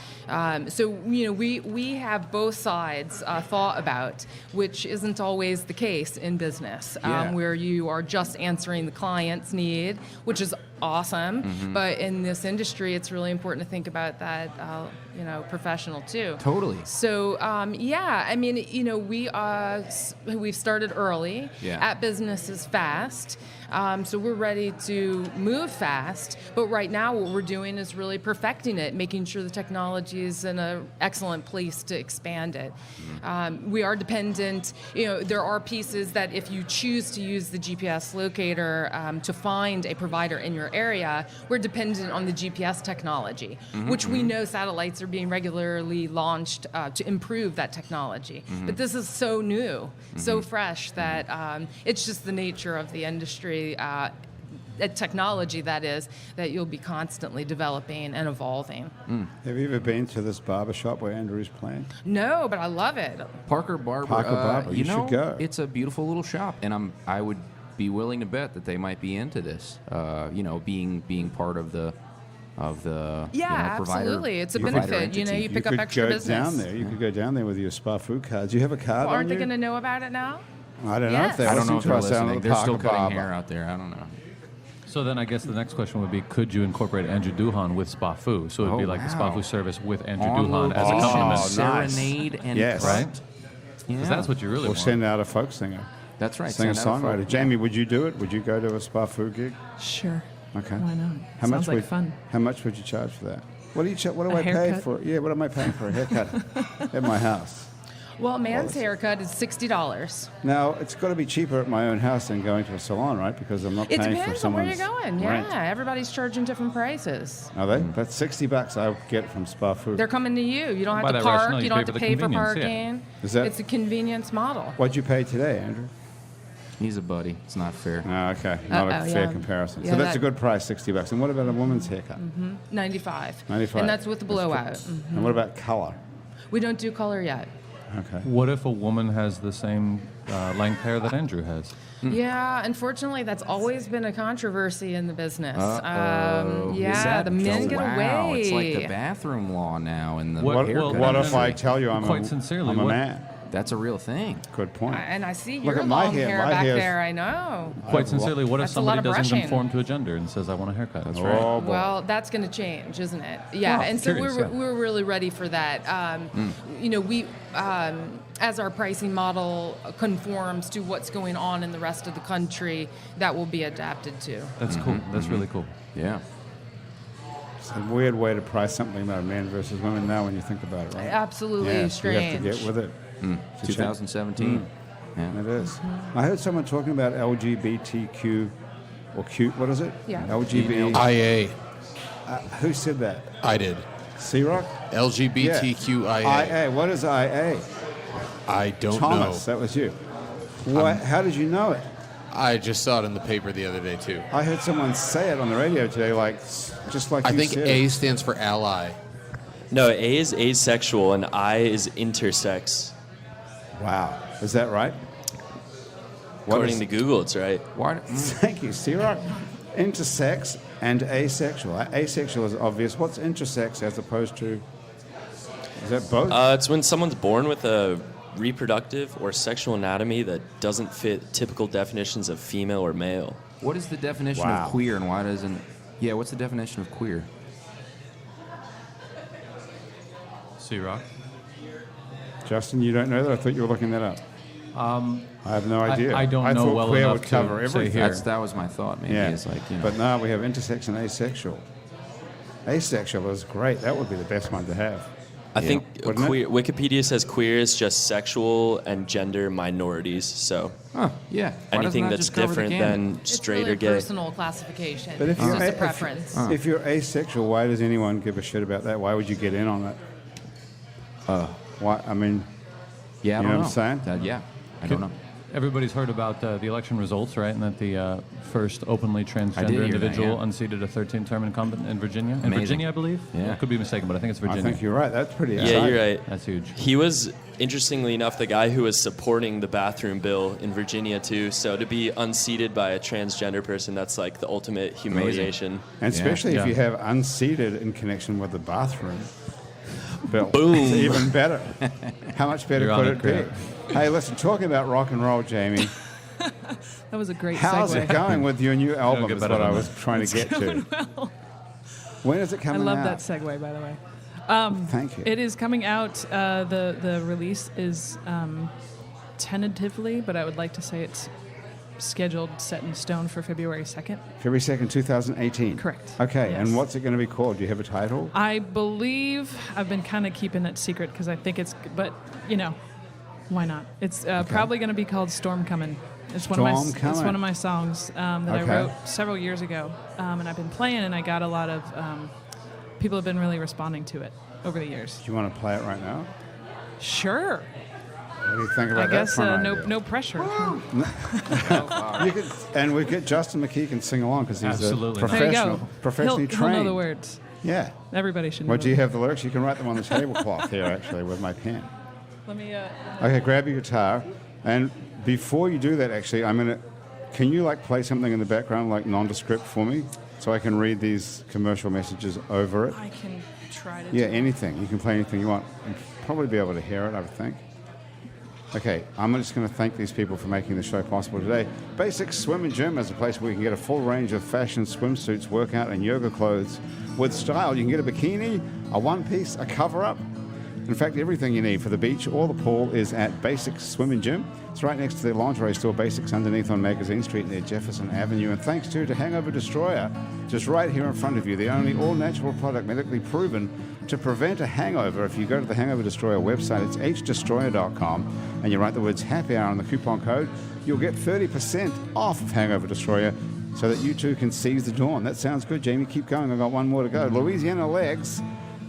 So we have both sides thought about, which isn't always the case in business, Yeah. where you are just answering the client's need, which is awesome. But in this industry, it's really important to think about that, professional too. Totally. So I mean, we've started early. Yeah. At Business is Fast. So we're ready to move fast. But right now, what we're doing is really perfecting it, making sure the technology is in an excellent place to expand it. We are dependent. There are pieces that if you choose to use the GPS locator to find a provider in your area, we're dependent on the GPS technology, which we know satellites are being regularly launched to improve that technology. But this is so new, so fresh that it's just the nature of the industry, technology that is, that you'll be constantly developing and evolving. Have you ever been to this barber shop where Andrew's playing? No, but I love it. Parker Barber. Parker Barber, you should go. It's a beautiful little shop, and I would be willing to bet that they might be into this. Being part of the Yeah, provider. absolutely. It's a provider benefit. You entity. pick up extra go business. down there. You could go down there with your Spafoo card. Do you have a card Well, aren't on they you? going to know about it now? I don't know if Yes. they're I don't know listening if to they're us down listening. at the They're still Parker cutting Barber. hair out there. I don't know. So then I guess the next question would be, could you incorporate Andrew Duhon with Spafoo? So it would be Oh, like the wow. Spafoo service with Andrew On Duhon as a location, compliment. nice. serenade and Yes. Right? Yeah. Because that's what you really Or want. send out a folk singer. That's right. Singer send out a songwriter. folk- Jamie, would you do it? Would you go to a Spafoo gig? Sure. Okay. Why not? How Sounds much like would fun. How much would you charge for that? What do you what do A I pay haircut? for? Yeah, what am I paying for a haircut at my house? Well, a man's haircut is $60. Now, it's got to be cheaper at my own house than going to a salon, right? Because I'm not It paying for depends on where someone's you're going. rent. Yeah, everybody's charging different prices. Are they? That's $60 I get from Spafoo. They're coming to you. You don't By have to that rationale, park. you You don't pay have for to the pay for convenience, yeah. parking. Is that- It's a convenience model. What'd you pay today, Andrew? He's a buddy. It's not fair. Oh, okay. Not a Uh-oh, fair yeah. comparison. Yeah, So that's that- a good price, $60. And what about a woman's haircut? 95. 95. And that's with the blowout. And what about color? We don't do color yet. Okay. What if a woman has the same length hair that Andrew has? Yeah, unfortunately, that's always been a controversy in the business. Uh-oh. Is Yeah, that- the men oh, get wow. away. It's like the bathroom law now in the What- haircut What if industry. I tell you I'm Quite a, sincerely, I'm a what- man? That's a real thing. Good point. And I see Look your at my long hair. hair My back hair's- there. I know. Quite sincerely, what if That's a lot somebody of doesn't brushing. conform to a gender and says, I want a haircut? That's Oh, boy. Well, that's going to change, isn't it? Yeah, Well, and so curious, we're, yeah. we're really ready for that. You know, we as our pricing model conforms to what's going on in the rest of the country, that will be adapted to. That's cool. That's really cool. Yeah. It's a weird way to price something about men versus women now when you think about it, right? Absolutely Yes, strange. you have to get with it. It's a shame. 2017. Yeah. It is. I heard someone talking about LGBTQ or Q. What is it? Yeah. LGBT. IA. Who said that? I did. C-Rock? LGBTQIA. IA. What is IA? I don't Thomas, know. that was you. What? How did you know it? I just saw it in the paper the other day, too. I heard someone say it on the radio today, just like I you think said. A stands for ally. No, A is asexual and I is intersex. Wow. Is that right? According to Google, it's right. Why? Thank you, C-Rock. Intersex and asexual. Asexual is obvious. What's intersex as opposed to? Is that both? It's when someone's born with a reproductive or sexual anatomy that doesn't fit typical definitions of female or male. What is the definition Wow. of queer and why doesn't? Yeah, what's the definition of queer? C-Rock? Justin, you don't know that? I thought you were looking that up. I have no idea. I don't know thought well queer enough would cover to say everything. here. That was my thought. Maybe Yeah. it's like, you know. But now we have intersex and asexual. Asexual is great. That would be the best one to have. I think Wouldn't it? queer, Wikipedia says queer is just sexual and gender minorities. So Huh, yeah. Why doesn't anything that that's just cover the different gamut? than It's straight really or gay. personal classification. But if it's you're, just a preference. if you're asexual, why does anyone give a shit about that? Why would you get in on it? Why? I mean, Yeah, I You don't know what I'm saying? Yeah, I don't know. Everybody's heard about the election results, right? And that the first openly I did transgender hear that, individual yeah. unseated a 13-term incumbent in Virginia. In Amazing. Virginia, I believe. Yeah. I could be mistaken, but I think it's I Virginia. think you're right. That's pretty Yeah, exciting. you're right. That's huge. He was, interestingly enough, the guy who was supporting the bathroom bill in Virginia, too. So to be unseated by a transgender person, that's like the ultimate humiliation. And especially Yeah. if you have unseated in connection with the bathroom bill. Boom. It's even better. How much better You're could on it it, be? Hey, listen, talking about rock and roll, Jamie, That was a great how's segue. it going with your new album get is better what I than was that. trying to get to. When is it I coming love out? that segue, by the way. Thank you. It is coming out. The release is tentatively, but I would like to say it's scheduled, set in stone for February 2nd. February 2nd, 2018. Correct. Okay, Yes. and what's it going to be called? Do you have a title? I believe I've been kind of keeping it secret because I think it's, but you know, why not? It's probably going to be called Storm Comin. It's one Storm of my Comin. it's one of my songs that I Okay. wrote several years ago, and I've been playing, and I got a lot of people have been really responding to it over the years. Do you want to play it right now? Sure. What do you think I about guess that? for an no idea? no pressure. You could, and we get Justin McKee can sing along because he's Absolutely. a There you go. professionally He'll trained. know the words. Yeah. Everybody should know. Well, the do you words. have the lyrics? You can write them on the tablecloth here, actually, with my pen. Let me. Okay, grab your guitar, and before you do that, actually, can you like play something in the background, like nondescript, for me, so I can read these commercial messages over it? I can try to. Yeah, do anything. You can play anything you want. You'll probably be able to hear it, I would think. Okay, I'm just going to thank these people for making the show possible today. Basic Swim and Gym is a place where you can get a full range of fashion swimsuits, workout, and yoga clothes with style. You can get a bikini, a one-piece, a cover-up, In fact, everything you need for the beach or the pool is at Basics Swim and Gym. It's right next to the lingerie store Basics underneath on Magazine Street near Jefferson Avenue. And thanks to Hangover Destroyer, just right here in front of you, the only all-natural product medically proven to prevent a hangover. If you go to the Hangover Destroyer website, it's hdestroyer.com, and you write the words happy hour on the coupon code, you'll get 30% off of Hangover Destroyer so that you too can seize the dawn. That sounds good, Jamie. Keep going. I've got one more to go. Louisiana Legs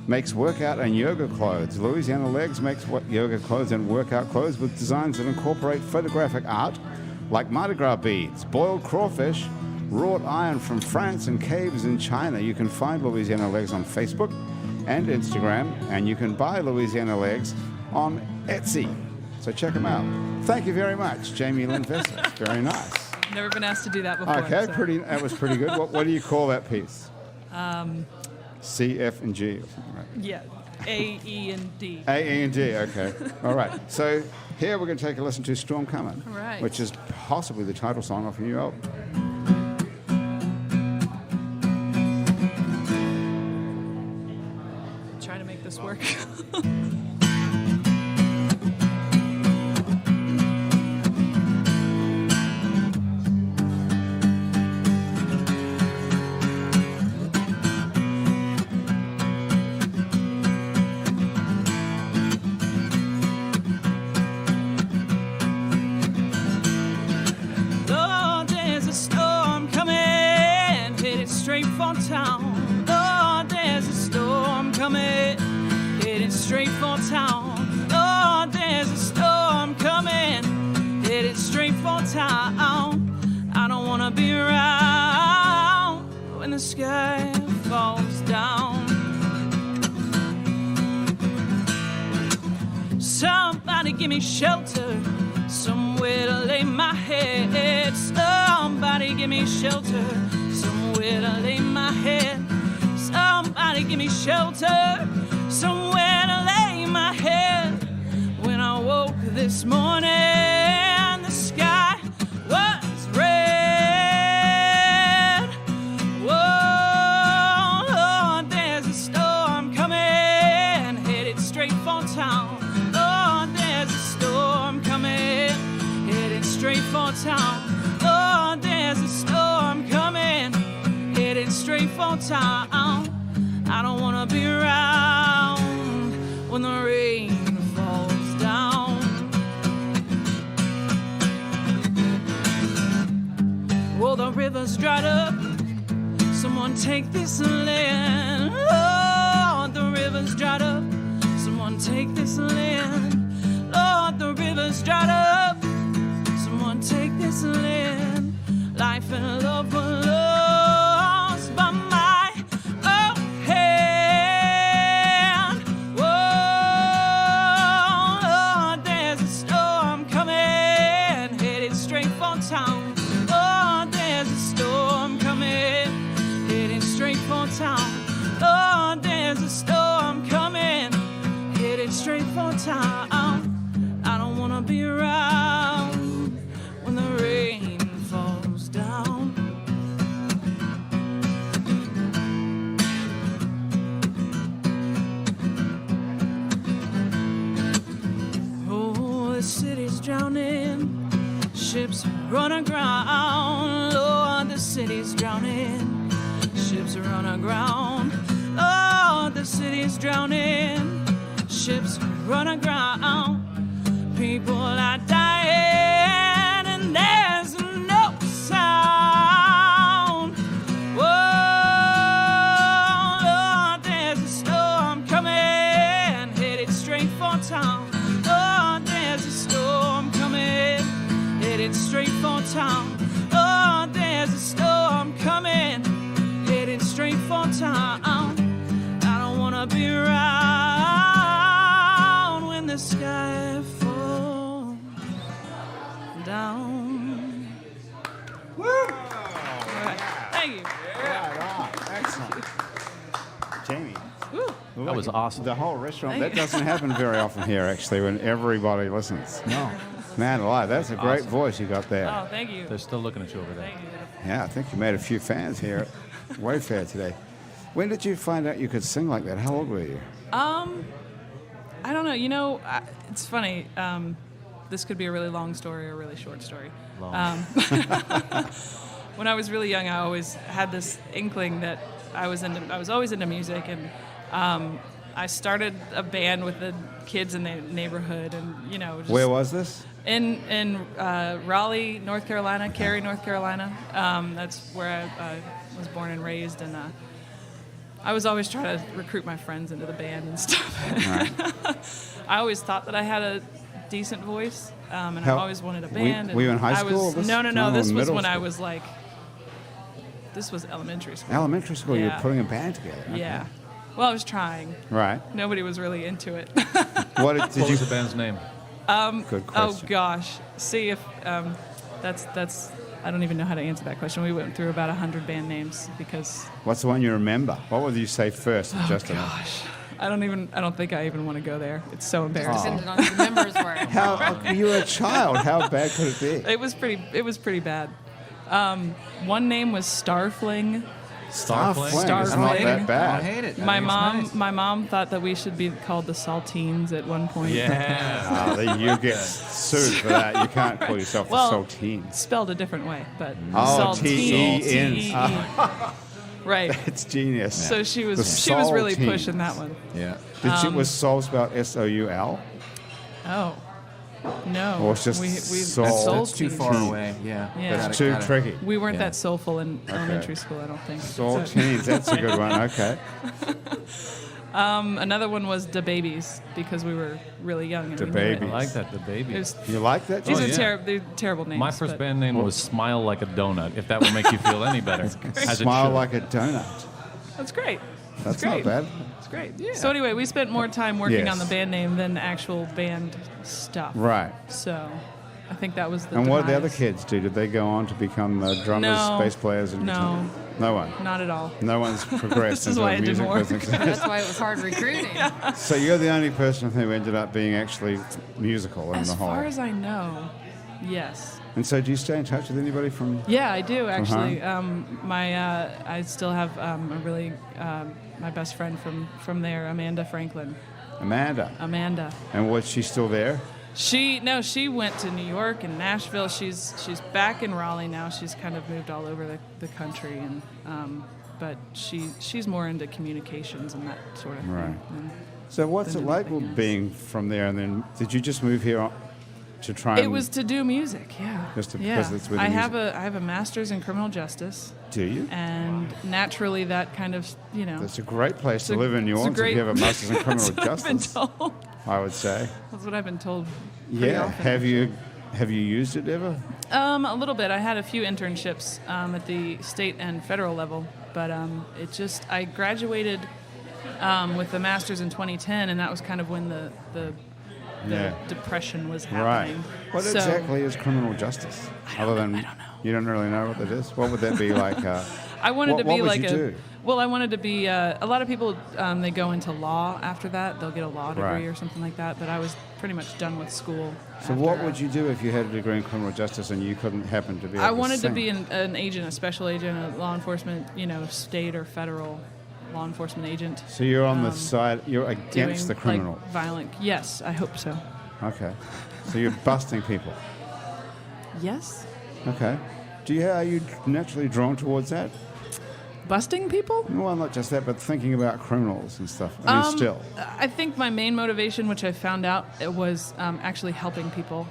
makes workout and yoga clothes. Louisiana Legs makes yoga clothes and workout clothes with designs that incorporate photographic art like Mardi Gras beads, boiled crawfish, wrought iron from France, and caves in China. You can find Louisiana Legs on Facebook and Instagram, and you can buy Louisiana Legs on Etsy. So check them out. Thank you very much, Janie Lynne Vessels. Very nice. Never been asked to do that before. Okay, so. that was pretty good. What do you call that piece? C, F, and G or something, right? Yeah, A, E, and D. A, E, and D, okay. All right. So here we're going to take a listen to Storm Comin, Right. which is possibly the title song of a new album. Trying to make this work. Straight for town. Lord, there's a storm coming, headed straight for town. I don't wanna be around when the sky falls down. Somebody give me shelter, somewhere to lay my head. Somebody give me shelter, somewhere to lay my head. Somebody give me shelter, somewhere to lay my head. When I woke this morning, the sky was red. Whoa, Lord, there's a storm coming, headed straight for town. Lord, there's a storm coming, headed straight for town. Lord, there's a storm coming, headed straight for town. I don't wanna be around when the rain falls down. Well, the river's dried up, someone take this land. Lord, the river's dried up, someone take this land. Lord, the river's dried up, someone take this land. Life and love were lost by my own hand. Whoa, Lord, there's a storm coming, headed straight for town. Lord, there's a storm coming, headed straight for town. Lord, there's a storm coming, headed straight for town. I don't wanna be around when the rain falls down. Oh, the city's drowning, ships run aground. Lord, the city's drowning, ships run aground. Lord, the city's drowning, ships run aground. People are dying and there's no sound. Whoa, Lord, there's a storm coming, headed straight for town. Lord, there's a storm coming, headed straight for town. Lord, there's a storm coming, headed straight for town. I don't wanna be around when the sky falls down. Woo! All right. Thank you. Right on. Excellent. Jamie. That was awesome. The whole restaurant. That doesn't happen very often here, actually, when everybody listens. No. Man alive, that's a great Awesome. voice you got there. Oh, thank you. They're still looking at you over there. Thank you. Yeah, I think you made a few fans here at Wayfare today. When did you find out you could sing like that? How old were you? I don't know. You know, it's funny. This could be a really long story or a really short story. When I was really young, I always had this inkling that I was always into music, and I started a band with the kids in the neighborhood, and you know. Just Where was this? In Raleigh, North Carolina, Cary, North Carolina. That's where I was born and raised, and I was always trying to recruit my friends into the band and stuff. Right. I always thought that I had a decent voice, and I always wanted a band. Were you in high school? No. This was when I school? was like, this was elementary school. Elementary school. You Yeah. were putting a band together. Okay. Yeah. Well, I was trying. Right. Nobody was really into it. What What did you? was the band's name? Good Oh question. gosh. See if that's. I don't even know how to answer that question. We went through about 100 band names because. What's the one you remember? What would you say first? Oh Just gosh. I don't think I even want to go there. It's so embarrassing. Depended on who the members were. how you were a child? How bad could it be? It was pretty bad. One name was Starfling. Starfling. It's Starfling. not that I don't bad. hate it. I My think it's mom nice. my mom thought that we should be called the Salteens at one point. Yeah. You get sued for that. You can't call yourself Well, the Salteens. Spelled a different way, but Oh, Salteen, T-E-N. T-E-E. Right. It's genius. So she was The really Salteens. pushing that one. Yeah. Was Soul spelled S-O-U-L? Oh. No. Or it's just we soul. That's too Salteens. far away. Yeah. Yeah. That's too tricky. We weren't Yeah. that soulful in elementary school, I don't think. Salteens. That's a good one. Okay. Another one was Da Babies because we were really young. And Da we knew it. Babies. I like that, the baby. It was, You like that? these Oh, are yeah. they're terrible names. My first but- band name was Smile Like a Donut, if that would make you feel any better. As it Smile should. like a donut. That's great. That's great. not bad. It's great. Yeah. So anyway, we spent more time working Yes. on the band name than actual band stuff. Right. So I think that was the And what did the other demise. kids do? Did they go on to become drummers, No. bass players, and No. guitar- No one. Not at all. No one's progressed This is into why the it didn't music work. business. That's why it was hard recruiting. So you're the only person who ended up being actually musical in As the whole. far as I know, yes. And so, do you stay in touch with anybody from? Yeah, I do actually. home? I still have a really my best friend from there, Amanda Franklin. Amanda. Amanda. And was she still there? She went to New York and Nashville. She's back in Raleigh now. She's kind of moved all over the country, and but she's more into communications and that sort of Right. thing. So what's than it like anything else. being from there? And then did you just move here to try? It and, was to do music, yeah. Just to- yeah. because it's with I the have a master's in criminal justice, Do you? and naturally that kind of It's a great place to It's a- live in New it's a Orleans if great- you have a master's in criminal That's what I've been justice. told. I would say. That's what I've been told. Pretty Yeah. often. Have you used it ever? A little bit. I had a few internships at the state and federal level, but I graduated with the master's in 2010, and that was kind of when the Yeah. depression was Right. happening. What So- exactly is criminal justice? Other than I don't know. you don't really know what that is. What would that be like? I wanted to what be would like you a. do? Well, I wanted to be. A lot of people they go into law after that. They'll get a law degree Right. or something like that. But I was pretty much done with school. So what would you do if you had a degree in criminal justice and you couldn't happen to be? I able wanted to sing? be an agent, a special agent, a law enforcement, state or federal law enforcement agent. So you're on the side. You're against the doing, criminal. Like, violent. Yes, I hope so. Okay. So you're busting people. Yes. Okay. Are you naturally drawn towards that? Busting people? Well, not just that, but thinking about criminals and stuff. I mean, still. I think my main motivation, which I found out, it was actually helping people,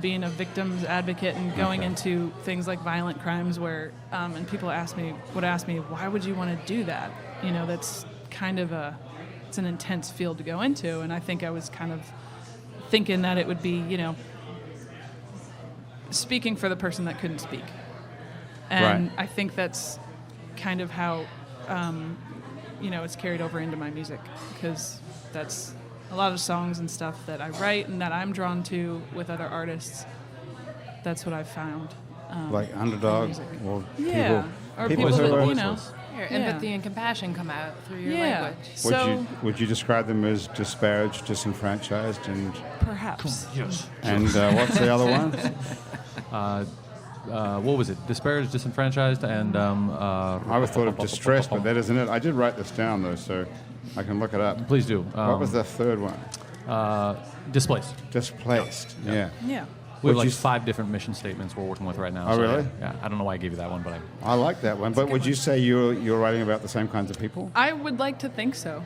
being a victim's advocate and going Okay. into things like violent crimes where, and people would ask me, why would you want to do that? That's kind of it's an intense field to go into. And I think I was kind of thinking that it would be, speaking for the person that couldn't speak. And Right. I think that's kind of how it's carried over into my music, because that's a lot of songs and stuff that I write and that I'm drawn to with other artists. That's what I've found. Like underdog music. or Yeah, or people people who that, are- Your Yeah. empathy and compassion come out through your Yeah. language. So Would you describe them as disparaged, disenfranchised, and perhaps. what's the other one? What was it? Disparaged, Disenfranchised, and I always thought of distressed, but that isn't it. I did write this down though, so I can look it up. Please do. What was the third one? Displaced. Displaced. Yeah. Yeah. We have Would like you 5 different mission statements we're working with right now. Oh, really? Yeah. I don't know why I gave you that one, but I like that one. But would you say you're writing about the same kinds of people? I would like to think so,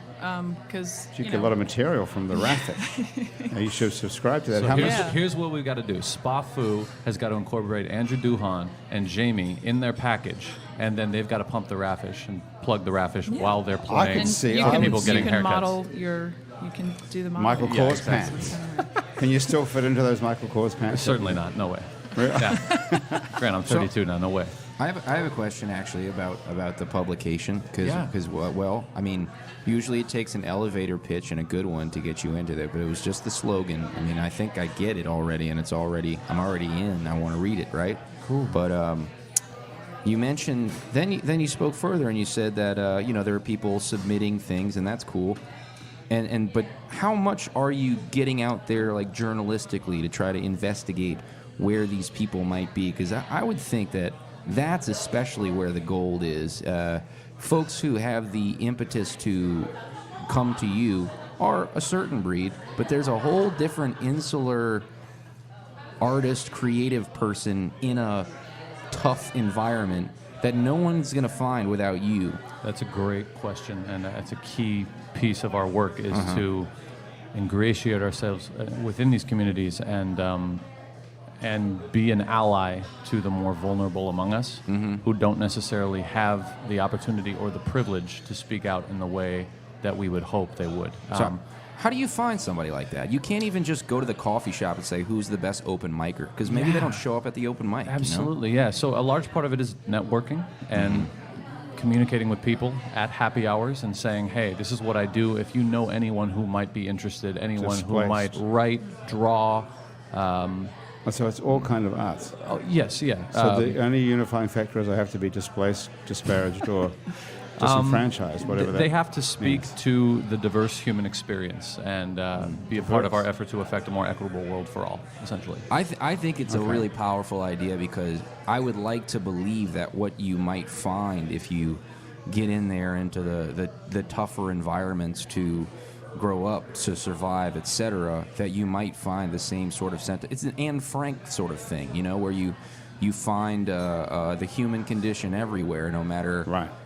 because You get a lot of material from the Raffish. You should subscribe to that. So How much? here's what we've got to do. Spafoo has got to incorporate Andrew Duhon and Jamie in their package, and then they've got to pump the Raffish and plug the Raffish while they're playing. can see- you I can, would people see- getting you can haircuts. model your. You can do the model. Michael Yeah, Kors exactly. pants. Can you still fit into those Michael Kors pants? Certainly not. No way. Really? Yeah. Grant, I'm 32 now. No way. I have a question actually about the publication because well, I mean, usually it takes an elevator pitch and a good one to get you into there, but it was just the slogan. I mean, I think I get it already, and I'm already in. I want to read it, right? Cool. But you mentioned then you spoke further and you said that there are people submitting things, and that's cool. But how much are you getting out there like journalistically to try to investigate where these people might be? Because I would think that's especially where the gold is. Folks who have the impetus to come to you are a certain breed, but there's a whole different insular artist, creative person in a tough environment that no one's going to find without you. That's a great question, and that's a key piece of our work is to ingratiate ourselves within these communities and be an ally to the more vulnerable among us who don't necessarily have the opportunity or the privilege to speak out in the way that we would hope they would. So how do you find somebody like that? You can't even just go to the coffee shop and say, who's the best open micer? Because maybe they don't show up at the open mic. Absolutely, yeah. So a large part of it is networking and communicating with people at happy hours and saying, hey, this is what I do. If you know anyone who might be interested, anyone who might write, draw. So it's all kind of arts. Oh, yes, yeah. So the only unifying factor is I have to be displaced, disparaged, or disenfranchised, whatever that They have to speak means. to the diverse human experience and be a part of our effort to affect a more equitable world for all, essentially. I think it's a really powerful idea because I would like to believe that what you might find if you get in there into the tougher environments to grow up, to survive, etc., that you might find the same sort of sentiment. It's an Anne Frank sort of thing, where you find the human condition everywhere, no matter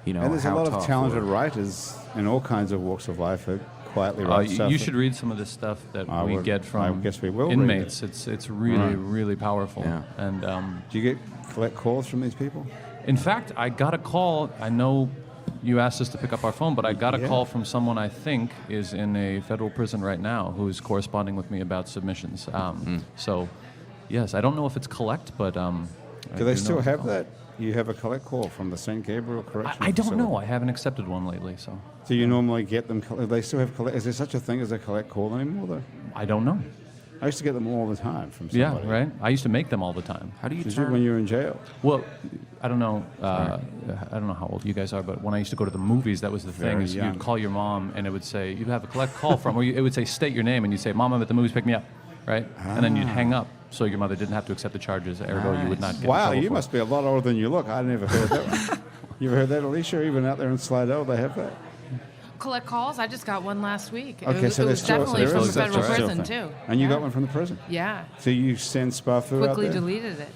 And there's a lot of talented writers in all kinds of walks of life who quietly write stuff. You should read some of this stuff that we get from I guess we will inmates. read it. It's really, really powerful. Yeah. And Do you collect calls from these people? in fact, I got a call. I know you asked us to pick up our phone, but I got a call from someone I think is in a federal prison right now who is corresponding with me about submissions. So, yes, I don't know if it's collect, but Do they still have that? You have a collect call from the St. Gabriel Correctional I don't Facility. know. I haven't accepted one lately, so Do you normally get them? They still have collect. Is there such a thing as a collect call anymore, though? I don't know. I used to get them all the time from somebody. Yeah, right. I used to make them all the time. How do you Did you turn? when you were in jail? Well, I don't know. I don't know how old you guys are, but when I used to go to the movies, that was the thing. Very Is young. you'd call your mom, and it would say you have a collect call from, or it would say state your name, and you'd say, "Mom, I'm at the movies. Pick me up," right? And then you'd hang up, so your mother didn't have to accept the charges. Ergo, you would not get in Wow, trouble you for must it. be a lot older than you look. I never heard that one. You ever heard that, Alicia? Even out there in Slidell, they have that. Collect calls. I just got one last week. Okay, it was, so it there's was still, definitely there from is the federal still prison thing. too. And you Yeah. got one from the prison? Yeah. So you send Spafoo Quickly out there? deleted it.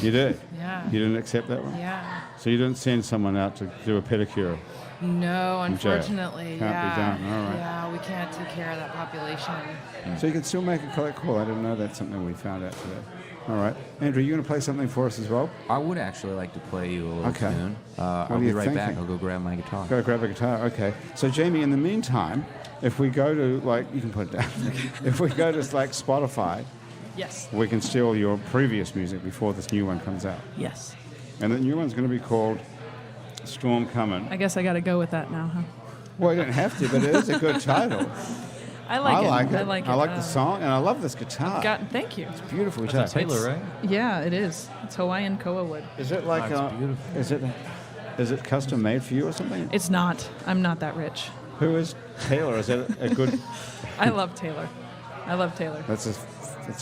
You did? Yeah. You didn't accept that one? Yeah. So you didn't send someone out to do a pedicure? No, In jail. unfortunately. Can't be done. All right. Yeah, we can't take care of that population. So you can still make a collect call. I didn't know that's something we found out today. All right. Andrew, you going to play something for us as well? I would actually like to play you a little Okay. tune. I'll are be you right back. thinking? I'll go grab my guitar. Go grab a guitar. Okay. So Jamie, in the meantime, if we go to you can put it down. If we go to Spotify, Yes. we can steal your previous music before this new one comes out. Yes. And the new one's going to be called Storm Comin. I guess I got to go with that now, huh? Well, you don't have to, but it is a good title. I like it. I like it. I like it. I like the song, and I love this guitar. Thank you. Beautiful guitar. That's Taylor, right? Yeah, it is. It's Hawaiian koa wood. Is it like beautiful. Is it custom made for you or something? It's not. I'm not that rich. Who is Taylor? Is that a good? I love Taylor. I love Taylor. That's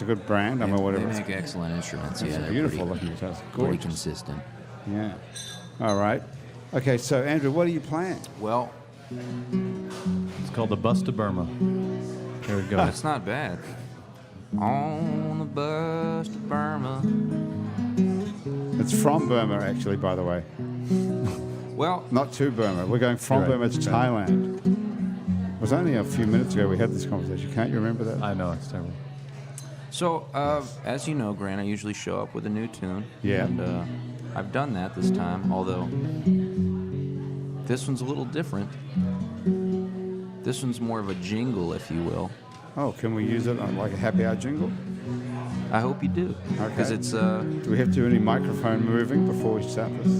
a good brand. I mean, whatever. They make excellent instruments. It's Yeah, a they're beautiful pretty, looking guitar. It's pretty gorgeous. consistent. Yeah. All right. Okay, so Andrew, what are you playing? Well, It's called the Bus to Burma. There we go. That's not bad. On the bus to Burma. It's from Burma, actually, by the way. Well, Not to Burma. We're going from Right. Burma to Thailand. It was only a few minutes ago we had this conversation. Can't you remember that? I know, it's terrible. so as you know, Grant, I usually show up with a new tune. Yeah. And I've done that this time, although this one's a little different. This one's more of a jingle, if you will. Oh, can we use it on like a happy hour jingle? I hope you do, because Okay. it's Do we have to do any microphone moving before we start this?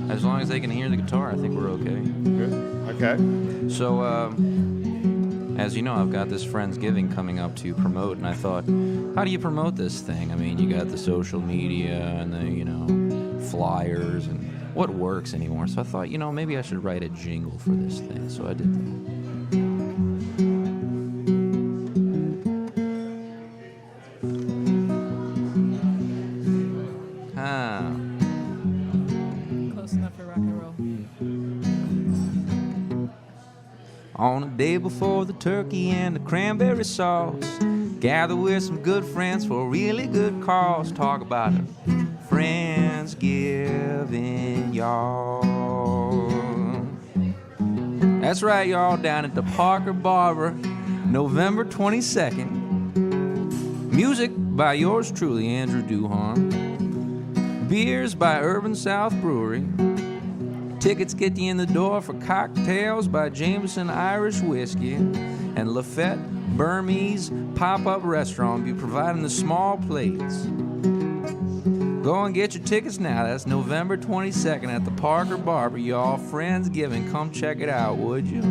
as long as they can hear the guitar, I think we're okay. Good. Okay. So, as you know, I've got this Friendsgiving coming up to promote, and I thought, how do you promote this thing? I mean, you got the social media and the, flyers and what works anymore. So I thought, maybe I should write a jingle for this thing. So I did that. Close enough for rock and roll. On the day before the turkey and the cranberry sauce, gather with some good friends for a really good cause. Talk about it. Friendsgiving, y'all. That's right, y'all, down at the Parker Barber, November 22nd. Music by yours truly, Andrew Duhon. Beers by Urban South Brewery. Tickets get you in the door for cocktails by Jameson Irish Whiskey. And Lafette Burmese pop-up restaurant be providing the small plates. Go and get your tickets now. That's November 22nd at the Parker Barber, y'all. Friendsgiving. Come check it out, would you?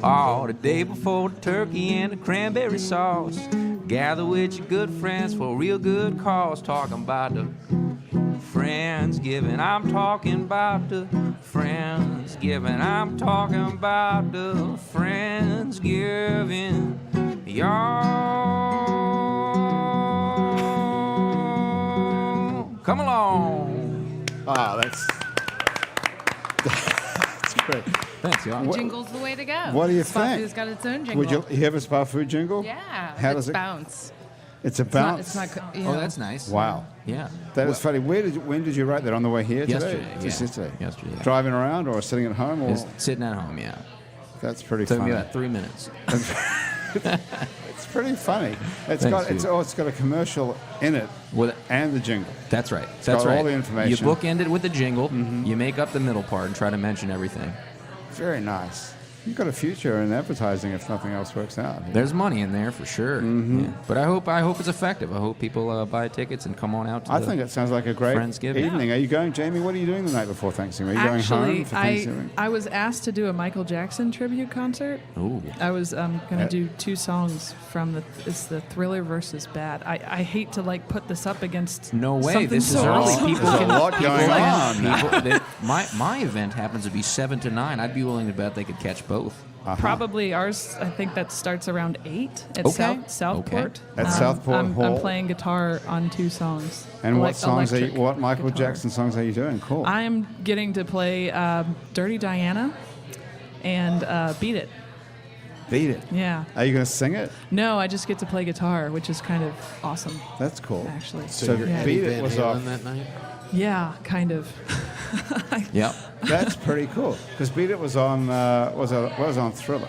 Oh, the day before the turkey and the cranberry sauce. Gather with your good friends for a real good cause. Talking about the Friendsgiving. I'm talking about the Friendsgiving. I'm talking about the Friendsgiving. Y'all, come along. Ah, that's great. Thanks, y'all. Jingle's the way to go. What do you Spafoo's think? got its own jingle. Would you have a Spafoo jingle? Yeah. How it's does it bounce? It's a bounce. It's not. Oh, that's nice. Wow. Yeah. That is funny. When did you write that? On the way here Yesterday, today? yeah. Just yesterday. Yesterday, yeah. Driving around or sitting at home? Or Just sitting at home, yeah. that's pretty Took funny. me about 3 minutes. It's pretty funny. It's Thanks, it's got a commercial in it With and the jingle. That's right. got That's all right. the information. You bookend it with the jingle. You make up the middle part and try to mention everything. Very nice. You've got a future in advertising if nothing else works out. There's money in there for sure. Yeah. But I hope it's effective. I hope people buy tickets and come on out to I think it sounds like a great Friendsgiving. evening. Are you going, Jamie? What are you doing the night before Thanksgiving? Are you going Actually, home for Thanksgiving? I was asked to do a Michael Jackson tribute concert. Ooh. I was going to do 2 songs from it's the Thriller versus Bad. I hate to put this up against No way. something This is so early. awesome. People There's a can lot going on. My event happens to be 7 to 9. I'd be willing to bet they could catch both. Probably ours. I think that starts around 8 at Okay. Southport. Okay. At Southport I'm Hall. playing guitar on 2 songs. And what songs are you, electric what Michael guitar. Jackson songs are you doing? Cool. I'm getting to play Dirty Diana and Beat It. Beat it. Yeah. Are you going to sing it? No, I just get to play guitar, which is kind of awesome, That's cool. actually. So yeah. Beat It was off. that night. Yeah, kind of. Yep. That's pretty cool. Because Beat It was on was on Thriller,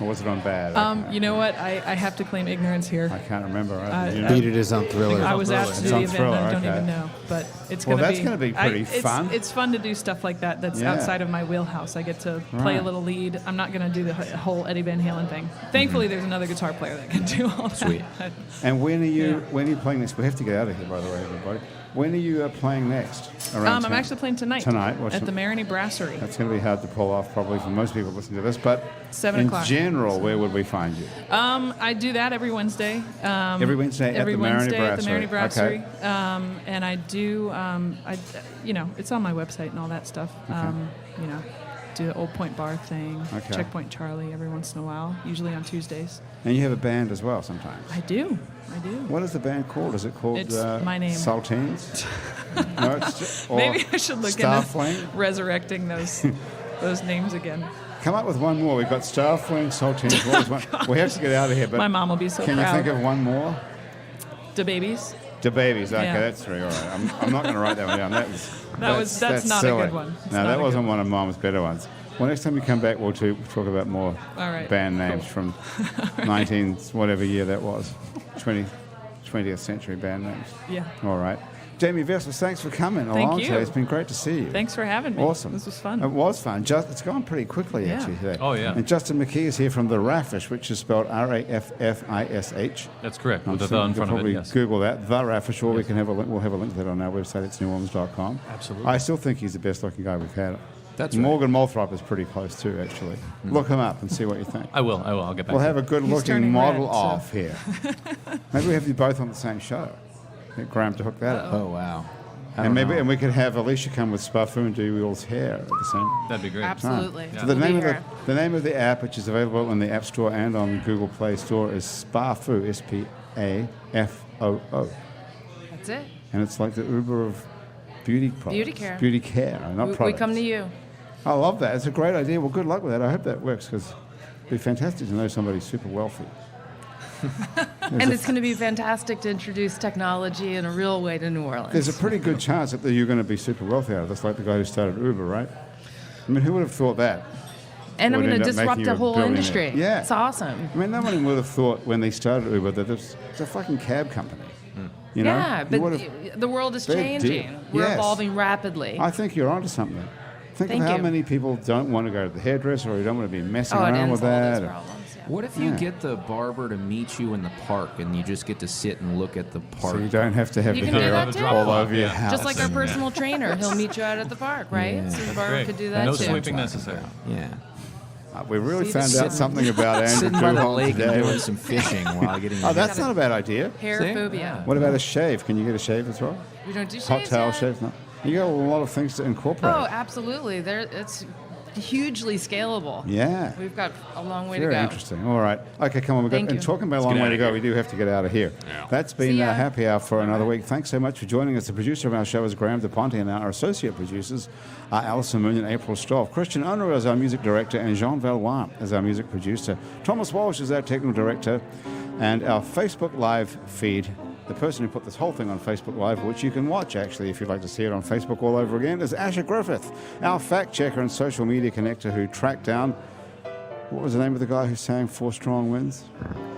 or was it on Bad? You know what? I have to claim ignorance here. I can't remember. Right? You know? Beat It is on Thriller. I was asked to It's do on the event, Thriller, and I don't okay. even know. But it's Well, going to be. that's gonna be pretty fun. It's fun to do stuff like that. That's Yeah. outside of my wheelhouse. I get to play a Right. little lead. I'm not going to do the whole Eddie Van Halen thing. Thankfully, there's another guitar player that can do all that. Sweet. And when are you Yeah. playing next? We have to get out of here, by the way, everybody. When are you playing next? Around I'm town? actually playing tonight. Tonight? What's at it- the Maroney Brasserie. That's going to be hard to pull off, probably for most people listening to this. But 7 in o'clock. general, where would we find you? I do that every Wednesday. Every Wednesday at every the Maroney Wednesday at the Maroney Brasserie. Brasserie. And I do, it's on my website and all that stuff. do the Old Point Bar thing, Okay. Checkpoint Charlie every once in a while, usually on Tuesdays. And you have a band as well sometimes. I do. What is the band called? Is it called It's my name. Salteens? No, it's just, or Maybe I should look Starfling? into resurrecting those names again. Come up with one more. We've got Starfling, Salteens. What was one? We have to get out of here. But My mom will be so can proud. you think of one more? The babies. The babies. Okay, Yeah. that's three. All right. I'm not going to write that one down. That's not a silly. good one. It's No, not that a wasn't good one of Mom's better ones. Well, next time you come back, we'll talk about more All right, band names cool. from 19 whatever year that was, 20th century band names. Yeah. All right. Janie Vessels, thanks for coming Thank along you. today. It's been great to see you. Thanks for having me. Awesome. This was fun. It was fun. It's gone pretty quickly, Yeah. actually, today. Oh, yeah. And Justin McKee is here from the Raffish, which is spelled Raffish. That's correct. I'm With the sure the in you front can of probably it, yes. Google that, the Raffish, or Yes. we'll have a link to that on our website. It's neworleans.com. Absolutely. I still think he's the best looking guy we've had. That's right. Morgan Moulthrop is pretty close too, actually. Look him up and see what you think. I will. I'll get back We'll to have a you. good looking turning model red, so- off here. Maybe we have you both on the same show. Get Graham to hook that up. Oh, wow. I And don't know. we could have Alicia come with Spafoo and do Will's hair at the same time. That'd be great. Absolutely. So the We'll be name here. the name of the app, which is available in the App Store and on the Google Play Store, is Spafoo, Spafoo, That's it. and it's like the Uber of beauty products. Beauty care. Beauty care, not We products. come to you. I love that. It's a great idea. Well, good luck with that. I hope that works because it'd be fantastic to know somebody super wealthy. And it's going to be fantastic to introduce technology in a real way to New Orleans. There's a pretty good chance that you're going to be super wealthy out of this, like the guy who started Uber, right? I mean, who would have thought that? And I'm would going to end up making disrupt you the a whole billionaire. industry. Yeah. It's awesome. I mean, no one would have thought when they started Uber that it's a fucking cab company. You know? Yeah, You but would have- the world is Big changing. deal. We're Yes. evolving rapidly. I think you're onto something. Think Thank of how you. many people don't want to go to the hairdresser or you don't want to be messing Oh, it around ends with all that. those problems. Yeah. What if you Yeah. get the barber to meet you in the park and you just get to sit and look at the park? So you don't have to have You the can do hair that too. all over your house. Just like our personal trainer, he'll meet you out at the park, right? Yeah. So the barber Great. could do that No too. sweeping necessary. Yeah. We really See, found just out something about Andrew Sitting by the Duhon lake and today. doing some fishing while getting. Oh, that's not a bad idea. Hair See? phobia. What about a shave? Can you get a shave as well? We don't do shaves Hot towel yet? shave? No. You got a lot of things to incorporate. Oh, absolutely. It's hugely scalable. Yeah. We've got a long way Very to go. interesting. All right. Okay, come on. We've got, Thank and you. talking about a long way to go, we do have to get out of here. That's been See ya. Happy Hour for another week. Thanks so much for joining us. The producer of our show is Graham DePonte, and our associate producers are Alison Moon and April Stoff. Christian Unruh is our music director, and Jean Valois is our music producer. Thomas Walsh is our technical director, and our Facebook Live feed. The person who put this whole thing on Facebook Live, which you can watch actually if you'd like to see it on Facebook all over again, is Asher Griffith, our fact checker and social media connector who tracked down, what was the name of the guy who sang Four Strong Winds?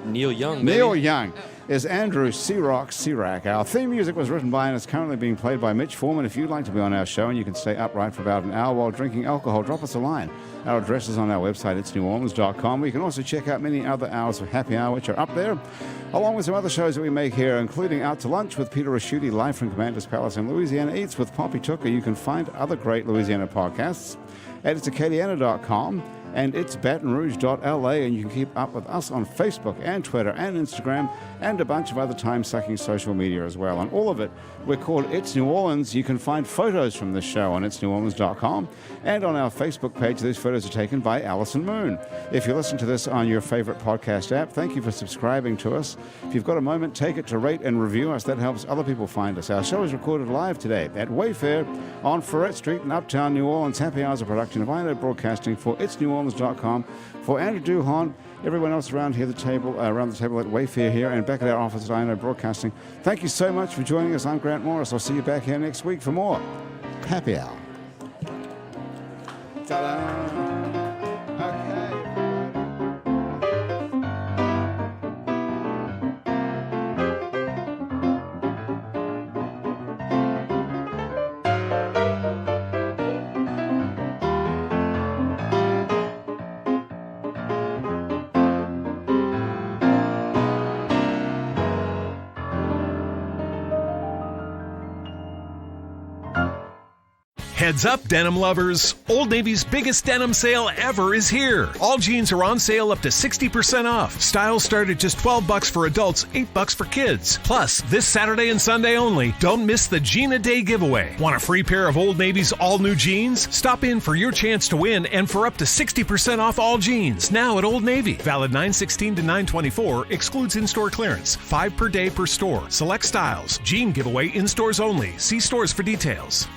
Neil Young, baby. Neil Young is Andrew Sirac. Our theme music was written by and is currently being played by Mitch Foreman. If you'd like to be on our show and you can stay upright for about an hour while drinking alcohol, drop us a line. Our address is on our website, it's neworleans.com. We can also check out many other hours of Happy Hour, which are up there, along with some other shows that we make here, including Out to Lunch with Peter Raschuti, live from Commander's Palace in Louisiana, Eats with Poppy Tooker. You can find other great Louisiana podcasts at itsacadiana.com. and it's batonrouge.la, and you can keep up with us on Facebook and Twitter and Instagram and a bunch of other time-sucking social media as well. And all of it, we're called It's New Orleans. You can find photos from this show on itsneworleans.com, and on our Facebook page, these photos are taken by Alison Moon. If you listen to this on your favorite podcast app, thank you for subscribing to us. If you've got a moment, take it to rate and review us. That helps other people find us. Our show is recorded live today at Wayfare on Ferret Street in Uptown New Orleans. Happy Hours, a production of INO Broadcasting for itsneworleans.com. For Andrew Duhon, everyone else around the table at Wayfare here and back at our office at INO Broadcasting, thank you so much for joining us. I'm Grant Morris. I'll see you back here next week for more Happy Hour. Ta-da! Heads up, denim lovers. Old Navy's biggest denim sale ever is here. All jeans are on sale up to 60% off. Styles start at just $12 for adults, $8 for kids. Plus, this Saturday and Sunday only, don't miss the Jean a Day giveaway. Want a free pair of Old Navy's all-new jeans? Stop in for your chance to win and for up to 60% off all jeans. Now at Old Navy. Valid 9/16 to 9/24. Excludes in-store clearance. 5 per day per store. Select styles. Jean giveaway in stores only. See stores for details.